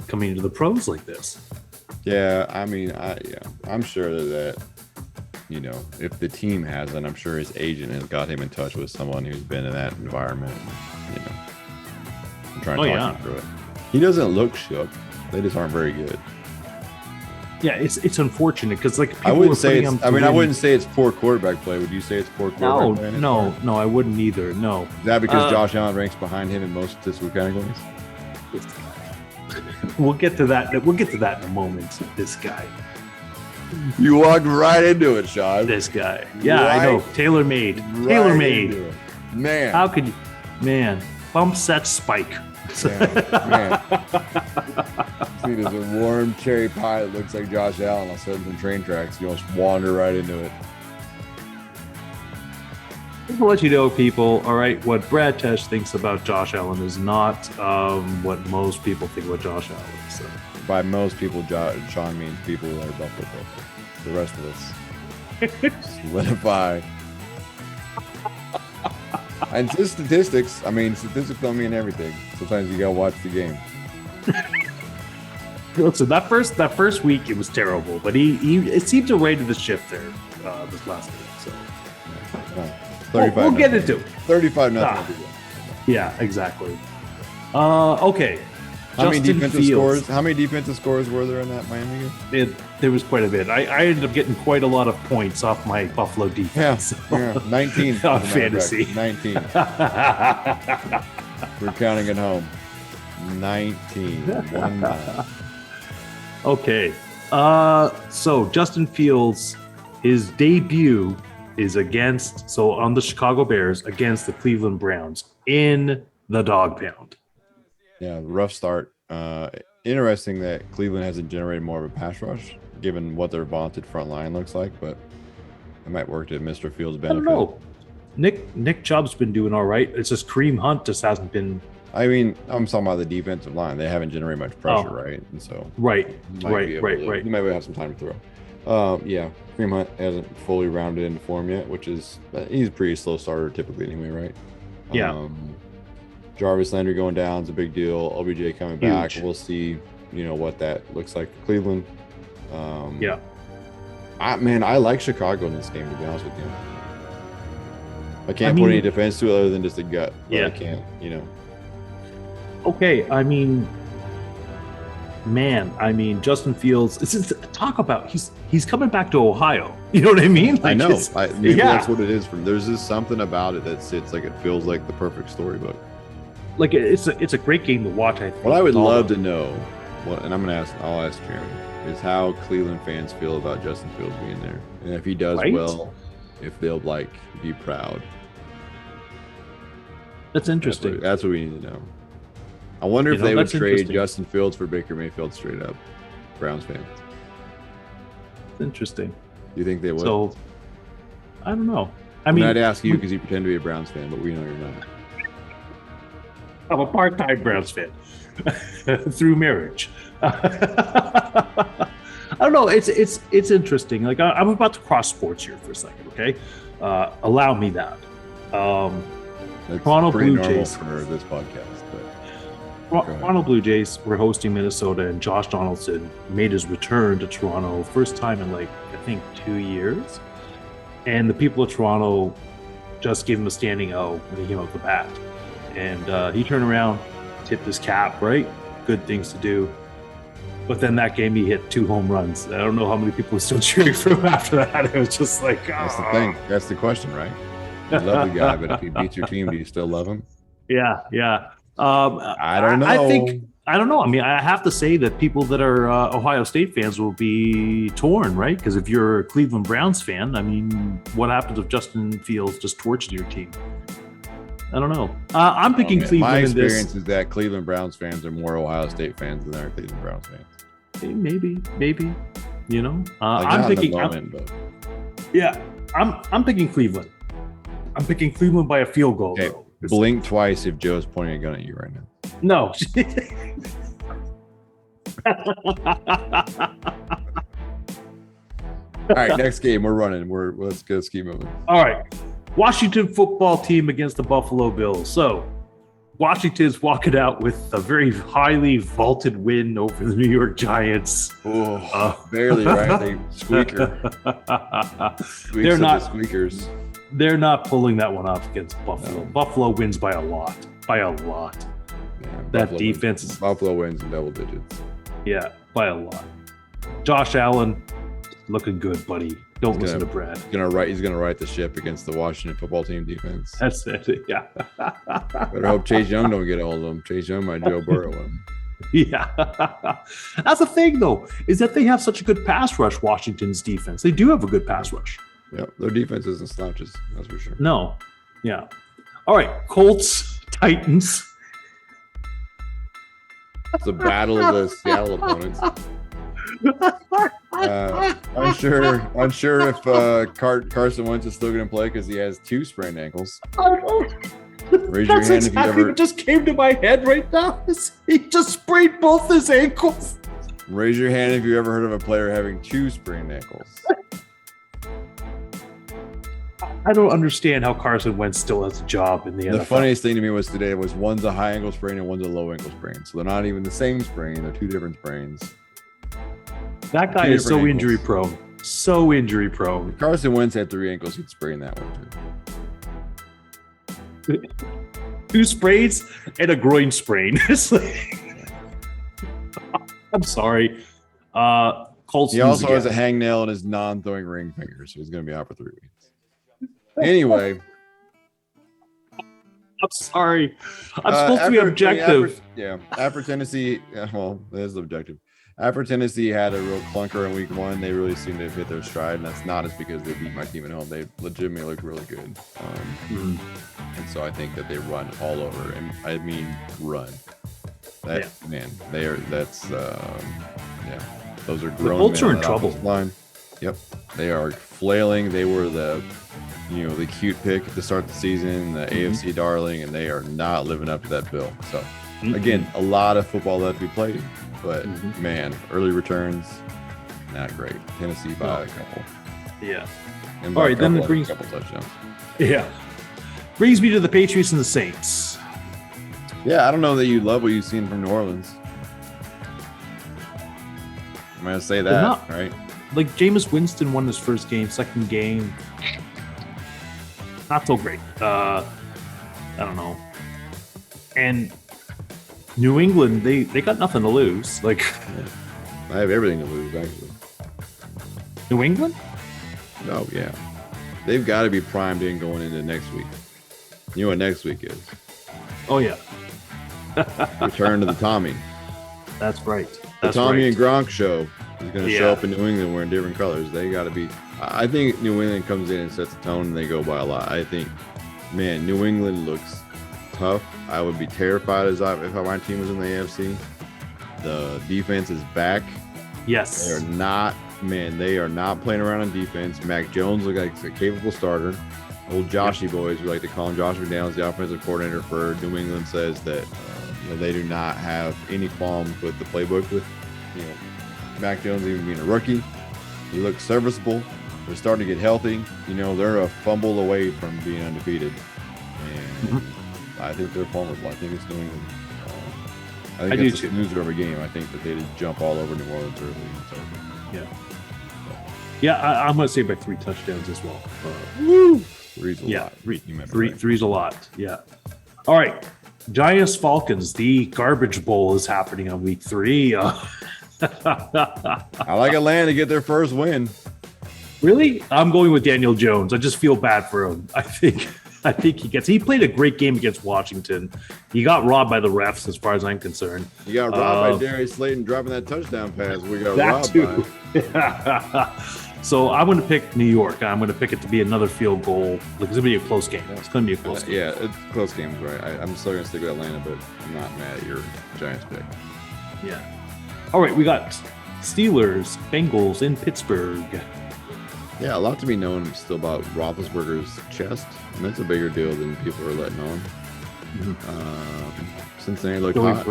coming into the pros like this. Yeah, I mean, I'm sure that if the team hasn't, I'm sure his agent has got him in touch with someone who's been in that environment. And trying to talk him through it. He doesn't look shook. They just aren't very good. Yeah, it's unfortunate because like I wouldn't say it's. I mean, I wouldn't say it's poor quarterback play. Would you say it's poor quarterback play? No, I wouldn't either. No. Is that because Josh Allen ranks behind him in most statistical categories? We'll get to that. We'll get to that in a moment. This guy. You walked right into it, Sean. This guy. Yeah, I know. Tailor-made. Tailor-made. Man. How could you? Man, bump set spike. Man. See, there's a warm cherry pie that looks like Josh Allen on certain train tracks. You almost wander right into it. I'll let you know, people. All right, what Brad Tesh thinks about Josh Allen is not what most people think about Josh Allen. So. By most people, Sean means people that are Buffalo Bills. The rest of us solidify. And just statistics. I mean, statistics don't mean everything. Sometimes you gotta watch the game. Listen, that first week it was terrible, but he it seemed to right the ship there this last week. So. We'll get into it. 35-0. Yeah, exactly. Okay. How many defensive scores were there in that Miami game? There was quite a bit. I ended up getting quite a lot of points off my Buffalo defense. Yeah, 19 on fantasy. 19. We're counting at home. 19. 1-9. Okay. So Justin Fields, his debut is on the Chicago Bears against the Cleveland Browns in the dog pound. Yeah, rough start. Interesting that Cleveland hasn't generated more of a pass rush, given what their vaunted front line looks like, but it might work to Mr. Fields' benefit. I don't know. Nick Chubb's been doing all right. It's just Kareem Hunt just hasn't been. I mean, I'm talking about the defensive line. They haven't generated much pressure, right? And so right. You might be able to have some time to throw. Yeah, Kareem Hunt hasn't fully rounded into form yet, which is he's a pretty slow starter typically anyway, right? Yeah. Jarvis Landry going down is a big deal. OBJ coming back. We'll see, what that looks like for Cleveland. Yeah. I like Chicago in this game, to be honest with you. I can't put any defense to it other than just a gut. Yeah. I can't, Okay, Justin Fields. Talk about he's coming back to Ohio. You know what I mean? Like, I know. Maybe that's what it is. There's just something about it that sits like it feels like the perfect storybook. Like it's a great game to watch. I think. What I would love to know, and I'll ask Jeremy, is how Cleveland fans feel about Justin Fields being there, and if he does well, if they'll be proud. That's interesting. That's what we need to know. I wonder if they would trade Justin Fields for Baker Mayfield straight up. Browns fans. It's interesting. Do you think they would? So, I don't know. I'd ask you because you pretend to be a Browns fan, but we know you're not. I'm a part-time Browns fan through marriage. I don't know. It's interesting. Like I'm about to cross sports here for a second. Okay. allow me that. That's Toronto pretty Blue normal Jays. for this podcast. But ahead. Toronto Blue Jays were hosting Minnesota, and Josh Donaldson made his return to Toronto, first time in like I think 2 years. And the people of Toronto just gave him a standing O when he came up the bat, and he turned around, tipped his cap. Right, good things to do. But then that game, he hit 2 home runs. I don't know how many people were still cheering for him after that. It was just like, that's the thing. That's the question, right? You love the guy, but if he beats your team, do you still love him? Yeah. I don't know. I don't know. I mean, I have to say that people that are Ohio State fans will be torn, right? Because if you're a Cleveland Browns fan, I mean, what happens if Justin Fields just torched your team? I don't know. I'm picking Cleveland. My in experience this. is that Cleveland Browns fans are more Ohio State fans than they are Cleveland Browns fans. Maybe. You know, Like, I'm not in the picking. moment, but I'm picking Cleveland. I'm picking Cleveland by a field goal. okay, Though. blink twice if Joe's pointing a gun at you right now. No. All right, next game we're running. Let's keep moving. All right. Washington football team against the Buffalo Bills. So Washington's walking out with a very highly vaulted win over the New York Giants. Barely, right? They squeaker. They're not the squeakers. They're not pulling that one off against Buffalo. No. Buffalo wins by a lot. Yeah, That Buffalo defense wins. is Buffalo wins in double digits. by a lot. Josh Allen looking good, buddy. Don't listen to Brad. He's gonna right the ship against the Washington football team defense. That's it. Yeah. Better hope Chase Young don't get a hold of him. Chase Young might Joe Burrow him. Yeah. That's the thing, though, is that they have such a good pass rush, Washington's defense. They do have a good pass rush. Yep, their defense isn't slouches, that's for sure. No. Yeah. All right. Colts, Titans. It's a battle of the Seattle opponents. Unsure if Carson Wentz is still going to play because he has 2 sprained ankles. Raise your hand if you ever. What just came to my head right now. He just sprained both his ankles. Raise your hand if you ever heard of a player having 2 sprained ankles. I don't understand how Carson Wentz still has a job in the NFL. The funniest thing to me was today was one's a high ankle sprain and one's a low ankle sprain. So they're not even the same sprain. They're 2 different sprains. That guy is so injury prone. So injury prone. If Carson Wentz had 3 ankles, he'd sprain that one too. 2 sprains and a groin sprain. It's like, I'm sorry. Colts. He also has a hangnail in his non-throwing ring finger, so he's going to be out for 3 weeks. Anyway, I'm sorry. I'm supposed to be objective. After Tennessee, well, it is objective. After Tennessee had a real clunker in week 1, they really seemed to have hit their stride, and that's not just because they beat my team at home. They legitimately looked really good. And so I think that they run all over, and I mean run. Man, those are grown. The Colts men are in on that trouble. offensive line. Yep, they are flailing. They were the cute pick to start the season, the AFC darling, and they are not living up to that bill. So again, a lot of football left to be played, but man, early returns not great. Tennessee by a couple. Yeah. And All right, then it brings a couple touchdowns. Yeah. Brings me to the Patriots and the Saints. Yeah, I don't know that you love what you've seen from New Orleans. I'm gonna say that, right? Like Jameis Winston won his first game, second game. Not so great. I don't know. And New England, they got nothing to lose. Like I have everything to lose, actually. New England? Oh yeah. They've got to be primed in going into next week. You know what next week is? Oh yeah. Return to the Tommy. That's right. The Tommy and Gronk show is going to show up in New England wearing different colors. They got to be. I think New England comes in and sets the tone, and they go by a lot. I think, man, New England looks tough. I would be terrified if my team was in the AFC. The defense is back. Yes. They are not playing around on defense. Mac Jones looks like a capable starter. Old Joshy boys, we like to call him. Josh McDaniels, the offensive coordinator for New England, says that they do not have any qualms with the playbook with Mac Jones even being a rookie. He looks serviceable. they're starting to get healthy. You know, they're a fumble away from being undefeated, and I think they're formidable. I think it's New England. I think it's a snoozer of a game. I think that they just jump all over New Orleans early. Yeah. Yeah, I'm going to say by 3 touchdowns as well. Three's a lot. Three's a lot. Yeah. All right. Giants Falcons. The Garbage Bowl is happening on week 3. I like Atlanta to get their first win. Really? I'm going with Daniel Jones. I just feel bad for him. I think he played a great game against Washington. He got robbed by the refs as far as I'm concerned. You got robbed by Darius Slayton dropping that touchdown pass. We got robbed by. So I'm going to pick New York. I'm going to pick it to be another field goal. Like, it's going to be a close game. It's going to be a close game. Yeah, it's close games, right? I'm still going to stick with Atlanta, but I'm not mad at your Giants pick. Yeah. All right, we got Steelers, Bengals in Pittsburgh. Yeah, a lot to be known still about Roethlisberger's chest, and that's a bigger deal than people are letting on. Cincinnati looked hot.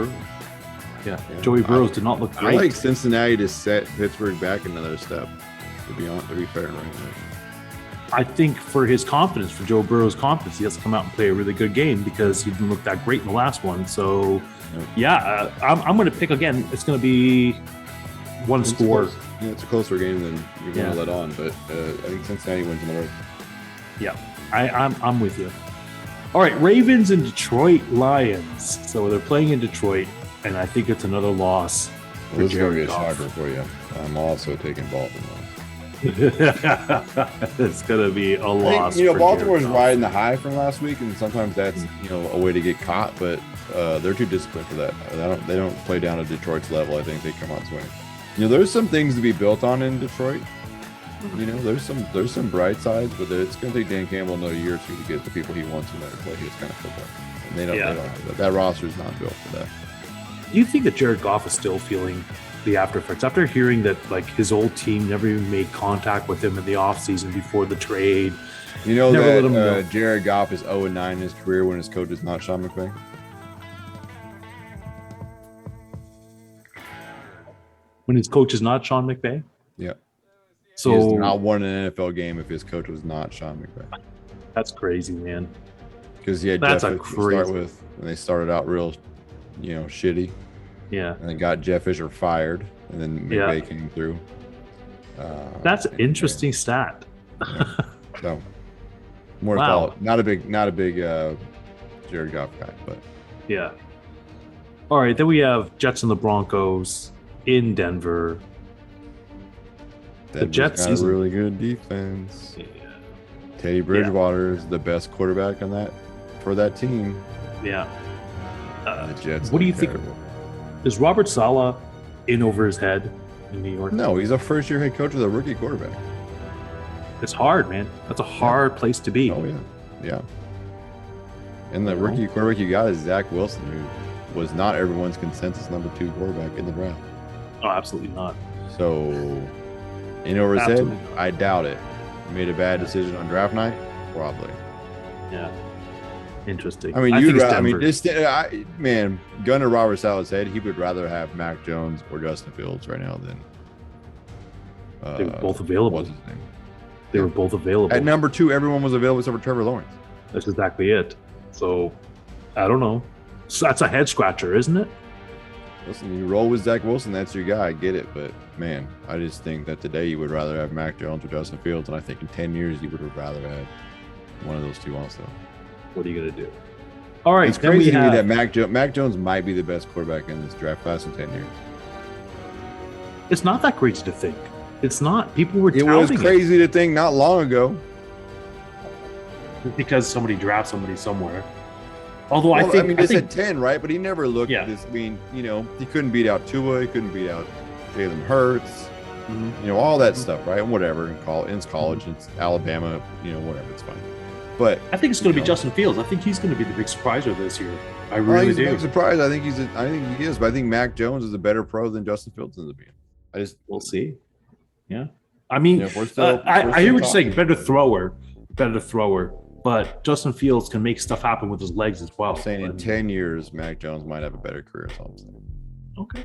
Yeah, Joey Burrows did not look great. I like Cincinnati to set Pittsburgh back another step. To be fair, right? I think for his confidence, for Joe Burrow's confidence, he has to come out and play a really good game because he didn't look that great in the last one. So, I'm going to pick again. It's going to be one score. Yeah, it's a closer game than you're going to let on, but I think Cincinnati wins in the road. Yeah, I'm with you. All right, Ravens and Detroit Lions. So they're playing in Detroit, and I think it's another loss. Well, this is going to be a shocker for you. I'm also taking Baltimore. It's going to be a loss. Baltimore's riding the high from last week, and sometimes that's a way to get caught. But they're too disciplined for that. They don't play down to Detroit's level. I think they come out swinging. There's some things to be built on in Detroit. There's some bright sides, but it's going to take Dan Campbell another year or 2 to get the people he wants in there to play his kind of football. And they don't have that. That roster is not built for that. Do you think that Jared Goff is still feeling the after effects after hearing that his old team never even made contact with him in the offseason before the trade? Jared Goff is 0-9 in his career when his coach is not Sean McVay. When his coach is not Sean McVay? Yeah. So he has not won an NFL game if his coach was not Sean McVay. That's crazy, man. Because he had Jeff Fisher to start with, and they started out real, shitty. Yeah. And they got Jeff Fisher fired, and then McVay came through. That's an interesting stat. So more to follow. Not a big Jared Goff guy, but yeah. All right, then we have Jets and the Broncos in Denver. The Jets got a really good defense. Yeah. Teddy Bridgewater is the best quarterback for that team. Yeah. The Jets. What do you think? Is Robert Saleh in over his head in New York? No, he's a first-year head coach with a rookie quarterback. It's hard, man. That's a hard place to be. Oh, yeah. And the rookie quarterback you got is Zach Wilson, who was not everyone's consensus number 2 quarterback in the draft. Oh, absolutely not. So, in over his head, I doubt it. Made a bad decision on draft night? Probably. Yeah. Interesting. gun to Robert Saleh's head, he would rather have Mac Jones or Justin Fields right now than they were both available. What's his name? They were both available. At number 2, everyone was available except for Trevor Lawrence. That's exactly it. So, I don't know. So that's a head scratcher, isn't it? Listen, you roll with Zach Wilson, that's your guy. I get it. But, man, I just think that today you would rather have Mac Jones or Justin Fields. And I think in 10 years you would have rather had one of those two also. What are you going to do? All right. It's crazy to me that Mac Jones might be the best quarterback in this draft class in 10 years. It's not that crazy to think. It's not. People were touting it. It was crazy to think not long ago. Because somebody drafts somebody somewhere. Although I think they said 10, right? But he never looked at this. I mean, he couldn't beat out Tua. He couldn't beat out Jalen Hurts. Mm-hmm. All that stuff, right? Whatever. In college, it's Alabama. Whatever. It's fine. But I think it's going to be Justin Fields. I think he's going to be the big surpriser this year. I really do. He's a big surprise. I think he is. But I think Mac Jones is a better pro than Justin Fields in the beginning. We'll see. Yeah. I mean, I hear what you're saying. Better thrower. But Justin Fields can make stuff happen with his legs as well. I'm saying in 10 years, Mac Jones might have a better career. So I'm saying. Okay.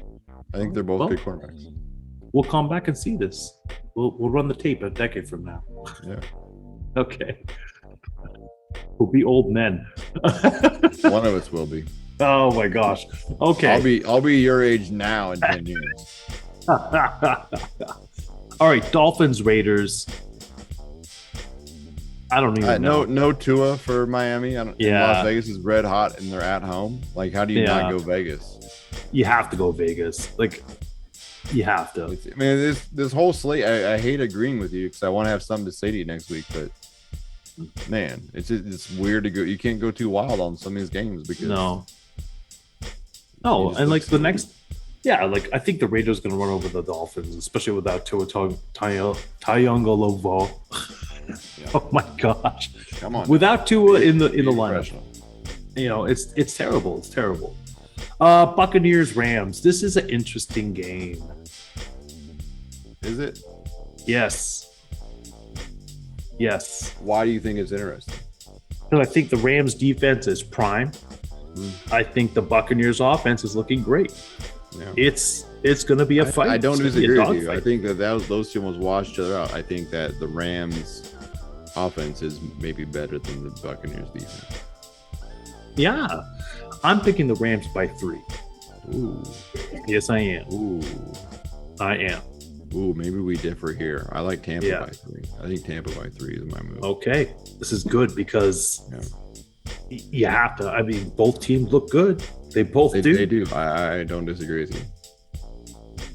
I think they're both good quarterbacks. we'll come back and see this. We'll run the tape a decade from now. Yeah. Okay. We'll be old men. One of us will be. Oh my gosh. Okay. I'll be your age now in 10 years. All right, Dolphins, Raiders. I don't even know. No Tua for Miami. Yeah. Las Vegas is red hot and they're at home. Like, how do you not go Vegas? You have to go Vegas. Like, you have to. I mean, this whole slate. I hate agreeing with you because I want to have something to say to you next week, but man, it's weird to go. You can't go too wild on some of these games because No, just and look like the next, like I think the Raiders going to run over the Dolphins, especially without Tua Tagovailoa. Yeah. Oh my gosh! come on. Without Tua in the Be lineup, professional. it's terrible. It's terrible. Buccaneers, Rams. This is an interesting game. Is it? Yes. Why do you think it's interesting? Because I think the Rams defense is prime. I think the Buccaneers offense is looking great. Yeah. It's going to be a fight. I don't It's gonna be a disagree with you. dogfight. I think that those two almost wash each other out. I think that the Rams offense is maybe better than the Buccaneers defense. Yeah. I'm picking the Rams by 3. Ooh. Yes, I am. Ooh. I am. Ooh, maybe we differ here. I like Tampa Yeah. by 3. I think Tampa by 3 is my move. Okay. This is good because Yeah. you have to. I mean, both teams look good. They both They do. do. I don't disagree with you.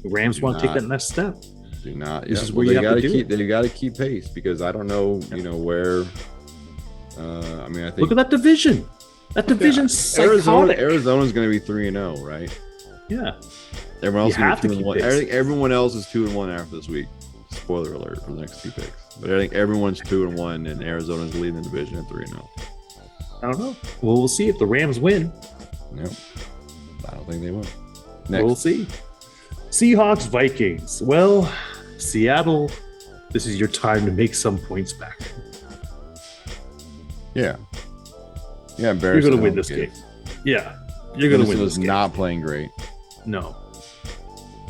The Rams Do want to take not. that next step. Do not. This yeah, is well, where they you have to gotta do keep. They got to keep pace because I don't know. You know where. I mean, I think Look at that division. That division's psychotic. Arizona's going to be 3-0, right? Yeah. Everyone else You have is to going to be 2-1. keep I pace. think everyone else is 2-1 after this week. Spoiler alert for the next 2 picks. But I think everyone's 2-1, and Arizona's leading the division at 3-0. I don't know. Well, we'll see if the Rams win. Nope. I don't think they will. We'll Next. see. Seahawks, Vikings. Well, Seattle, this is your time to make some points back. Yeah. Yeah, You're embarrassing. going to win home this kids. game. Yeah. You're going to win Minnesota's this game. not playing great. No.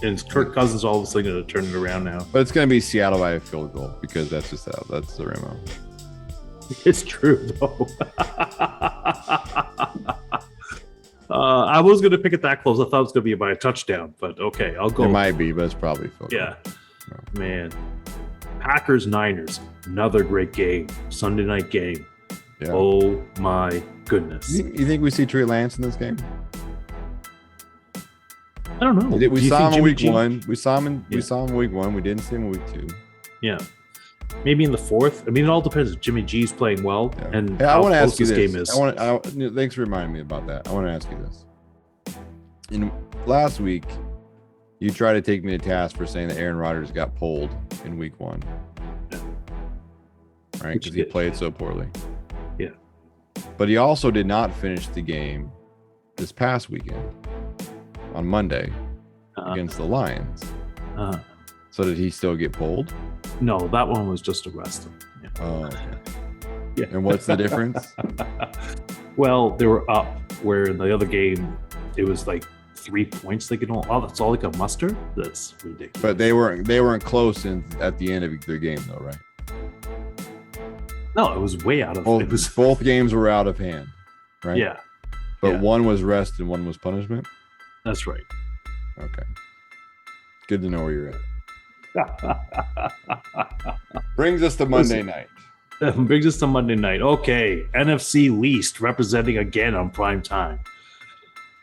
And it's Kirk Cousins all of a sudden going to turn it around now. But it's going to be Seattle by a field goal because that's just how. That's their MO. It's true, though. I was going to pick it that close. I thought it was going to be by a touchdown, but okay, I'll go. It might be, but it's probably field goal. Yeah. Man. Packers, Niners. Another great game. Sunday night game. Yeah. Oh, my goodness. You think we see Trey Lance in this game? I don't know. We Do you saw think him in Jimmy week G- 1. We saw him in week 1. We didn't see him in week 2. Yeah. Maybe in the 4th. I mean, it all depends if Jimmy G's playing well Yeah. and Hey, I how want to close ask you this this. game is. Thanks for reminding me about that. I want to ask you this. In last week, you tried to take me to task for saying that Aaron Rodgers got pulled in week 1. Yeah. Right? Which Because he he did. played so poorly. Yeah. But he also did not finish the game this past weekend on Monday Uh, against the Lions. uh, So did he still get pulled? no, that one was just arrested. Yeah. Oh, okay. Yeah. And what's the difference? Well, they were up, where in the other game, it was like 3 points they could all. Oh, that's all they could muster? That's ridiculous. But they weren't close at the end of their game though, right? No, it was way out of it. Was, Both games were out of hand, right? yeah, But yeah. one was rest and one was punishment. that's right. Okay. Good to know where you're at. Brings us to Monday night. Brings us to Monday night. Okay, NFC least representing again on prime time.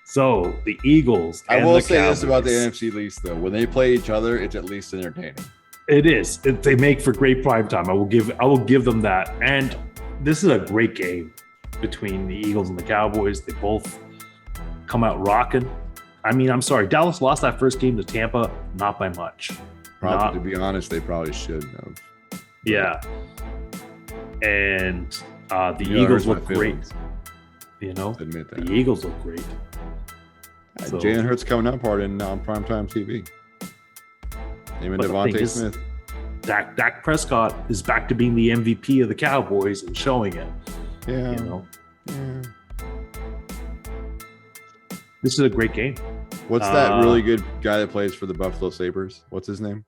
So the Eagles. I and will the say this about the Cowboys. NFC least though. When they play each other, it's at least entertaining. It is. They make for great prime time. I will give them that. And this is a great game between the Eagles and the Cowboys. They both come out rocking. I mean, I'm sorry, Dallas lost that first game to Tampa, not by much. Probably, to be honest, they probably shouldn't have. Yeah. And the You know, it Eagles hurts my look great. feelings You know, to admit that. the Eagles look great. So- Jalen Hurts coming up hard on primetime TV. Him and But the thing Devontae is, Smith. Dak Prescott is back to being the MVP of the Cowboys and showing it. Yeah. You know, Yeah. this is a great game. What's that really good guy that plays for the Buffalo Sabres? What's his name?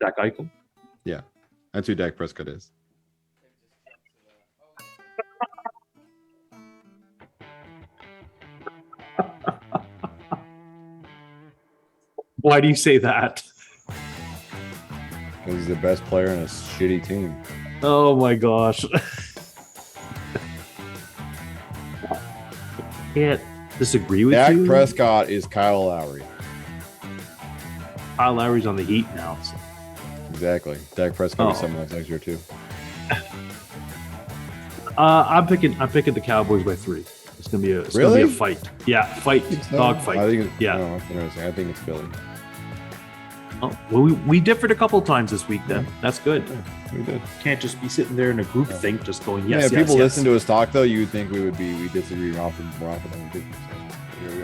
Jack Eichel. Yeah, that's who Dak Prescott is. Why do you say that? He's the best player in a shitty team. Oh my gosh. Can't disagree with Dak you. Prescott is Kyle Lowry. Kyle Lowry's on the Heat now. So. Exactly. Dak Prescott is Oh. someone else next year too. I'm picking the Cowboys by 3. It's gonna be a Really? fight. Yeah, fight, dog fight. I think it's, Yeah. No, that's interesting. I think it's Philly. Oh, well, we differed a couple times this week. Then that's good. We did. Can't just be sitting there in a group think, just going yes. Yeah, if yes, people yes. listen to us talk though, you would think we disagree more often than we do. So here we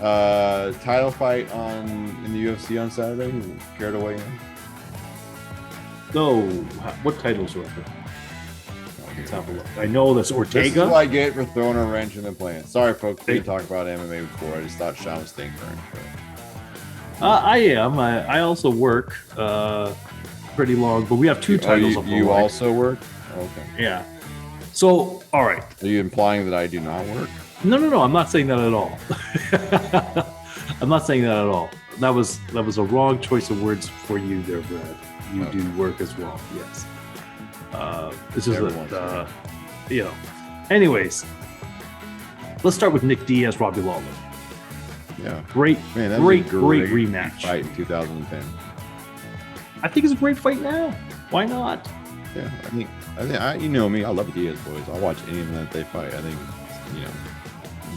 go. Title fight in the UFC on Saturday. You care to weigh in? No, what titles are open? Let's have a look. I know that's This is Ortega. what I get for throwing a wrench in the plan. Sorry, folks. We didn't talk about MMA before. I just thought Sean was staying current. I am. I also work pretty long, but we have 2 titles. on the You line. also work? Okay. Yeah. So, all right. Are you implying that I do not work? No. I'm not saying that at all. I'm not saying that at all. That was a wrong choice of words for you there, Brad. You Okay. do work as well. Yes. This is Everyone's Anyways, let's start with Nick Diaz, Robbie Lawler. Yeah. Great, Man, that was a great rematch. fight in 2010. I think it's a great fight now. Why not? Yeah, you know me. I love the Diaz boys. I'll watch any of them that they fight. I think,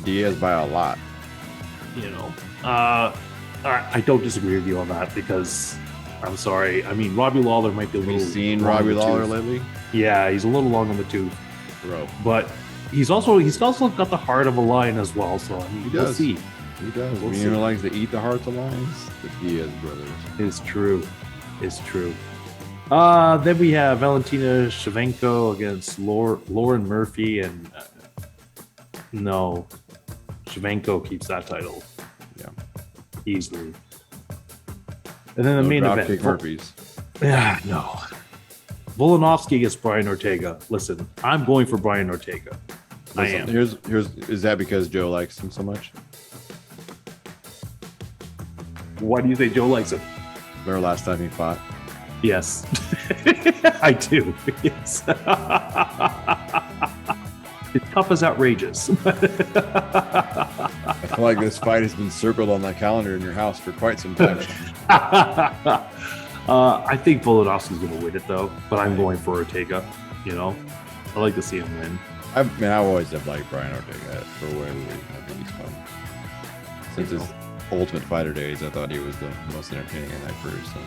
Diaz by a lot. I don't disagree with you on that because I'm sorry. I mean, Robbie Lawler might be a Have you little. seen long Robbie on the Lawler tooth. lately? Yeah, he's a little long on the tooth, Bro, but he's also got the heart of a lion as well. So I mean, He we'll does. see. he does. We'll You know, likes to eat the hearts of lions. The Diaz brothers. It's true. It's true. Then we have Valentina Shevchenko against Lauren Murphy, and no, Shevchenko keeps that title. Yeah. Easily. And then the No main dropkick event. Murphys. Yeah, no. Volkanovski against Brian Ortega. Listen, I'm going for Brian Ortega. I am. Here's. Is that because Joe likes him so much? Why do you think Joe likes him? Remember last time he fought? Yes. I do. Yes. His cup is outrageous. I feel like this fight has been circled on that calendar in your house for quite some time. I think Volkanovski's going to win it though, but I'm going for Ortega. I like to see him win. I always have liked Brian Ortega for whatever reason. I think he's fun. Since his Ultimate Fighter days, I thought he was the most entertaining in that career. So.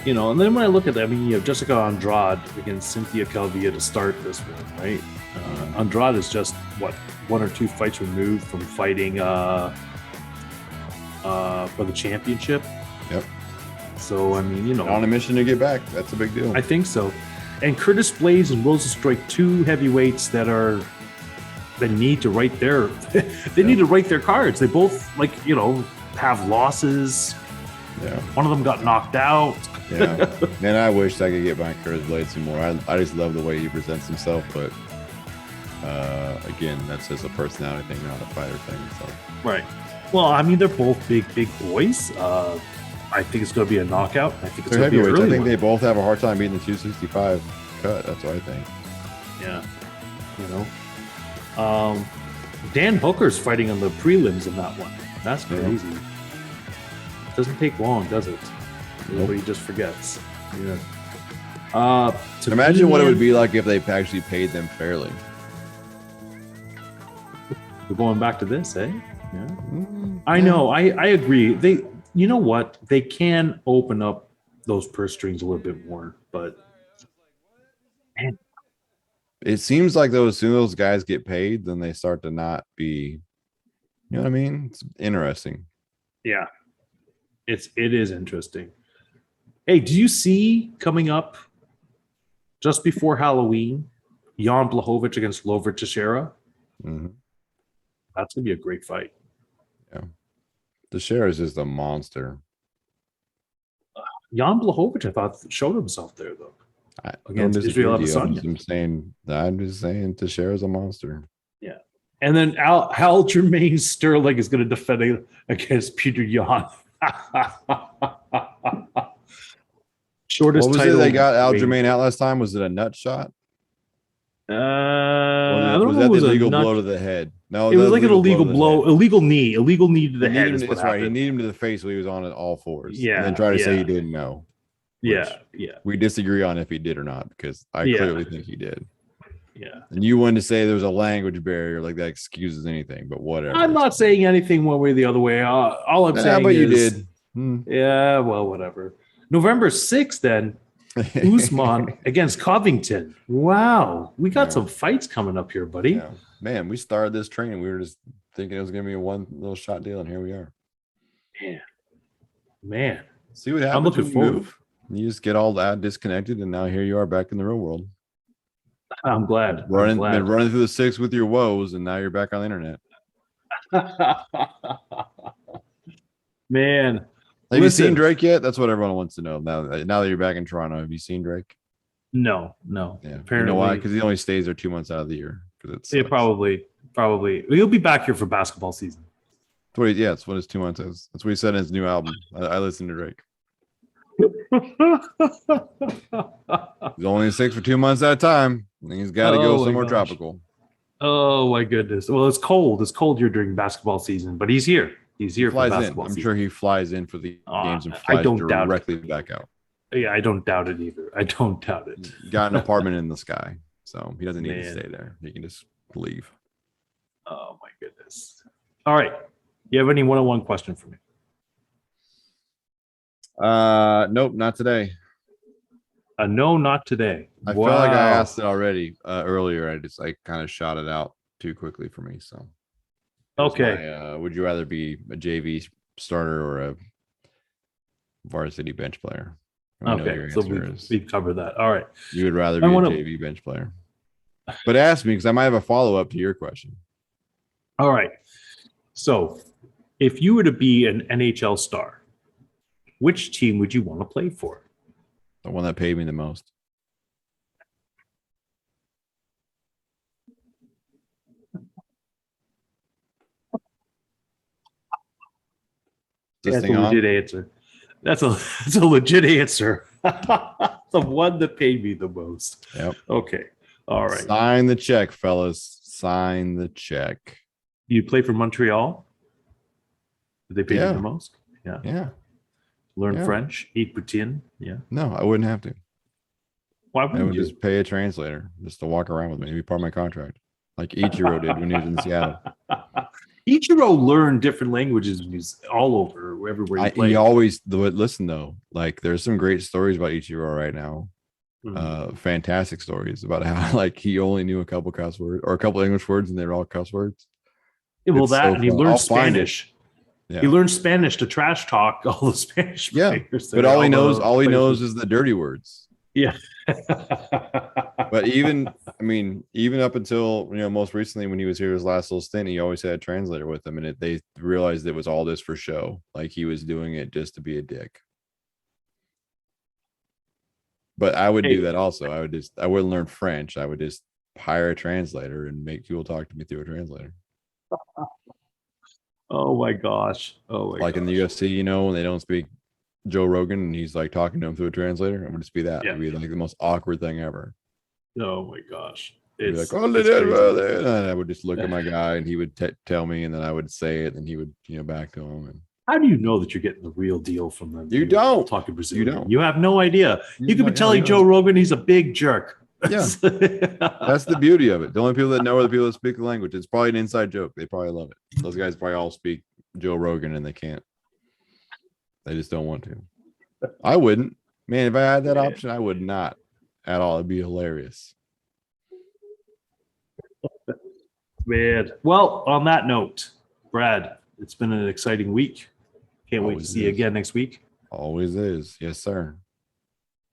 And then when I look at that, I mean, you have Jessica Andrade against Cynthia Calvillo to start this one, right? Andrade is just, 1 or 2 fights removed from fighting for the championship. Yep. So, I mean, On a mission to get back. That's a big deal. I think so. And Curtis Blaze and Rosa Strike, 2 heavyweights that need to write their need to write their cards. They both have losses. Yeah. One of them got knocked out. Yeah. Man, I wish I could get behind Curtis Blade some more. I just love the way he presents himself, but again, that's just a personality thing, not a fighter thing. So Right. Well, I mean, they're both big boys. I think it's going to be a knockout. I think it's they're going to be a heavyweights. early I think one. they both have a hard time beating the 265 cut. That's what I think. Yeah. Dan Hooker's fighting on the prelims in that one. That's Yeah. crazy. Doesn't take long, does it? Nope. Everybody just forgets. Yeah. Imagine what it would be like if they actually paid them fairly. We're going back to this, eh? Yeah. Mm, I know. I agree. You know what? They can open up those purse strings a little bit more, but It seems like as soon as those guys get paid, then they start to not be. You know what I mean? It's interesting. yeah, it is interesting. Hey, do you see coming up just before Halloween, Jan Blachowicz against Glover Teixeira? Mhm. That's gonna be a great fight. Teixeira is just a monster. Jan Blachowicz, I thought, showed himself there though. I Against don't disagree Israel with you. Adesanya. I'm just saying Teixeira is a monster. And then Aljamain Sterling is going to defend against Peter Yan. Shortest What was title. it they got Aljamain out last time? Was it a nut shot? I don't was know. that It the was a illegal nut. blow to the head? No, It was like an illegal to the blow, head. illegal knee to the He head. kneed Is him- what That's right. He happened. kneed him to the face when he was on all fours. Yeah, And then try to say yeah. he didn't know. Yeah, yeah, We disagree on if he did or not because I Yeah. clearly think he did. yeah. And you wanted to say there was a language barrier, like that excuses anything, but whatever. I'm not saying anything one way or the other way. All I'm saying but is, you did. Hmm. Yeah, well, whatever. November 6th, then Usman against Covington. Wow, we got Yeah. some fights coming up here, buddy. Yeah. Man, we started this training. We were just thinking it was gonna be a one little shot deal, and here we are. Man, See what happens. I'm looking when you forward. move? You just get all that disconnected, and now here you are back in the real world. I'm glad. I'm Been glad. running through the six with your woes, and now you're back on the internet. Man, Have you seen Listen. Drake yet? That's what everyone wants to know. Now that you're back in Toronto, have you seen Drake? no. Yeah. Apparently, You know why? Because he only stays there 2 months out of the year. Because it's yeah, probably. He'll be back here for basketball season. That's what his 2 months is. That's what he said in his new album. I listened to Drake. He's only in six for 2 months at a time. And he's got to Oh go my somewhere gosh. tropical. Oh my goodness. Well, it's cold. It's cold here during basketball season, but he's here. He's here for Flies in. basketball I'm season. sure he flies in for the games and I flies don't doubt it. directly back out. Yeah, I don't doubt it either. I don't doubt it. Got an apartment in the sky, so he doesn't need to Man. stay there. He can just leave. Oh my goodness. All right. You have any one-on-one question for me? Nope, not today. No, not today. I feel like I Wow. asked it already earlier. I kind of shot it out too quickly for me. So here's Okay. my, would you rather be a JV starter or a varsity bench player? We know your Okay. So answer is we've covered that. All right. you would rather I be wanna- a JV bench player. But ask me because I might have a follow up to your question. All right. So if you were to be an NHL star, which team would you want to play for? The one that paid me the most. This That's a thing on? legit answer. That's a legit answer. The one that paid me the most. Yep. Okay. All right. Sign the check, fellas. Sign the check. You play for Montreal? Did they pay Yeah. you the most? Yeah. Learn Yeah. French, eat poutine. Yeah. No, I wouldn't have to. Why I wouldn't would you? just pay a translator just to walk around with me. It'd be part of my contract. Like Ichiro did when he was in Seattle. Ichiro learned different languages when he's all over, everywhere he played. He always listen though. Like there's some great stories about Ichiro right now. Mhm. Fantastic stories about how like he only knew a couple cuss words or a couple English words and they were all cuss words. Yeah, well, it's that so and he fun. learned I'll find it. Spanish. Yeah. He learned Spanish to trash talk all the Spanish Yeah, players. But there, all he the knows players. is the dirty words. Yeah. But even up until most recently when he was here his last little stint, he always had a translator with him, and they realized it was all this for show. Like he was doing it just to be a dick. But I would Hey. do that also. I wouldn't learn French. I would just hire a translator and make people talk to me through a translator. Oh my gosh. Oh my Like in the gosh. UFC, when they don't speak Joe Rogan and he's like talking to him through a translator, it would just be that. Yeah. It'd be like the most awkward thing ever. Oh my gosh. He'd be It's, like, oh, it's and crazy. I would just look at my guy and he would tell me, and then I would say it, and he would, back to him. And How do you know that you're getting the real deal from them? You don't. Talking Brazilian. don't. You have no idea. You could be Yeah, telling yeah. Joe Rogan he's a big jerk. Yeah. That's the beauty of it. The only people that know are the people that speak the language. It's probably an inside joke. They probably love it. Those guys probably all speak Joe Rogan and they can't. They just don't want to. I wouldn't. Man, if I had that Man. option, I would not at all. It'd be hilarious. Man. Well, on that note, Brad, it's been an exciting week. Can't wait to Always see you is. again next week. Always is. Yes, sir.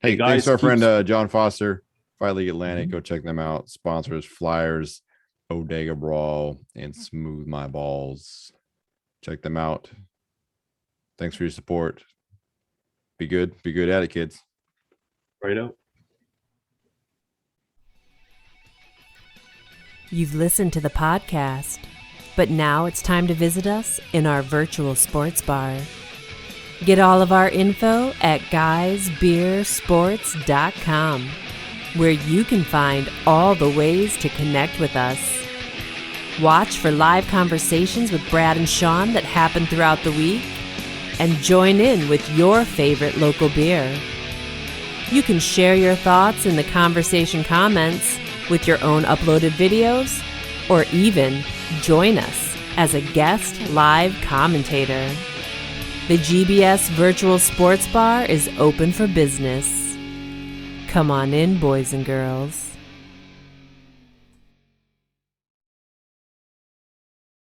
Hey, guys, thanks to our keep- friend John Foster, Fight League Atlantic. Go check them out. Sponsors, Flyers, Bodega Brawl, and Smooth My Balls. Check them out. Thanks for your support. Be good at it, kids. Right out. You've listened to the podcast, but now it's time to visit us in our virtual sports bar. Get all of our info at guysbeersports.com, where you can find all the ways to connect with us. Watch for live conversations with Brad and Sean that happen throughout the week, and join in with your favorite local beer. You can share your thoughts in the conversation comments with your own uploaded videos, or even join us as a guest live commentator. The GBS Virtual Sports Bar is open for business. Come on in, boys and girls.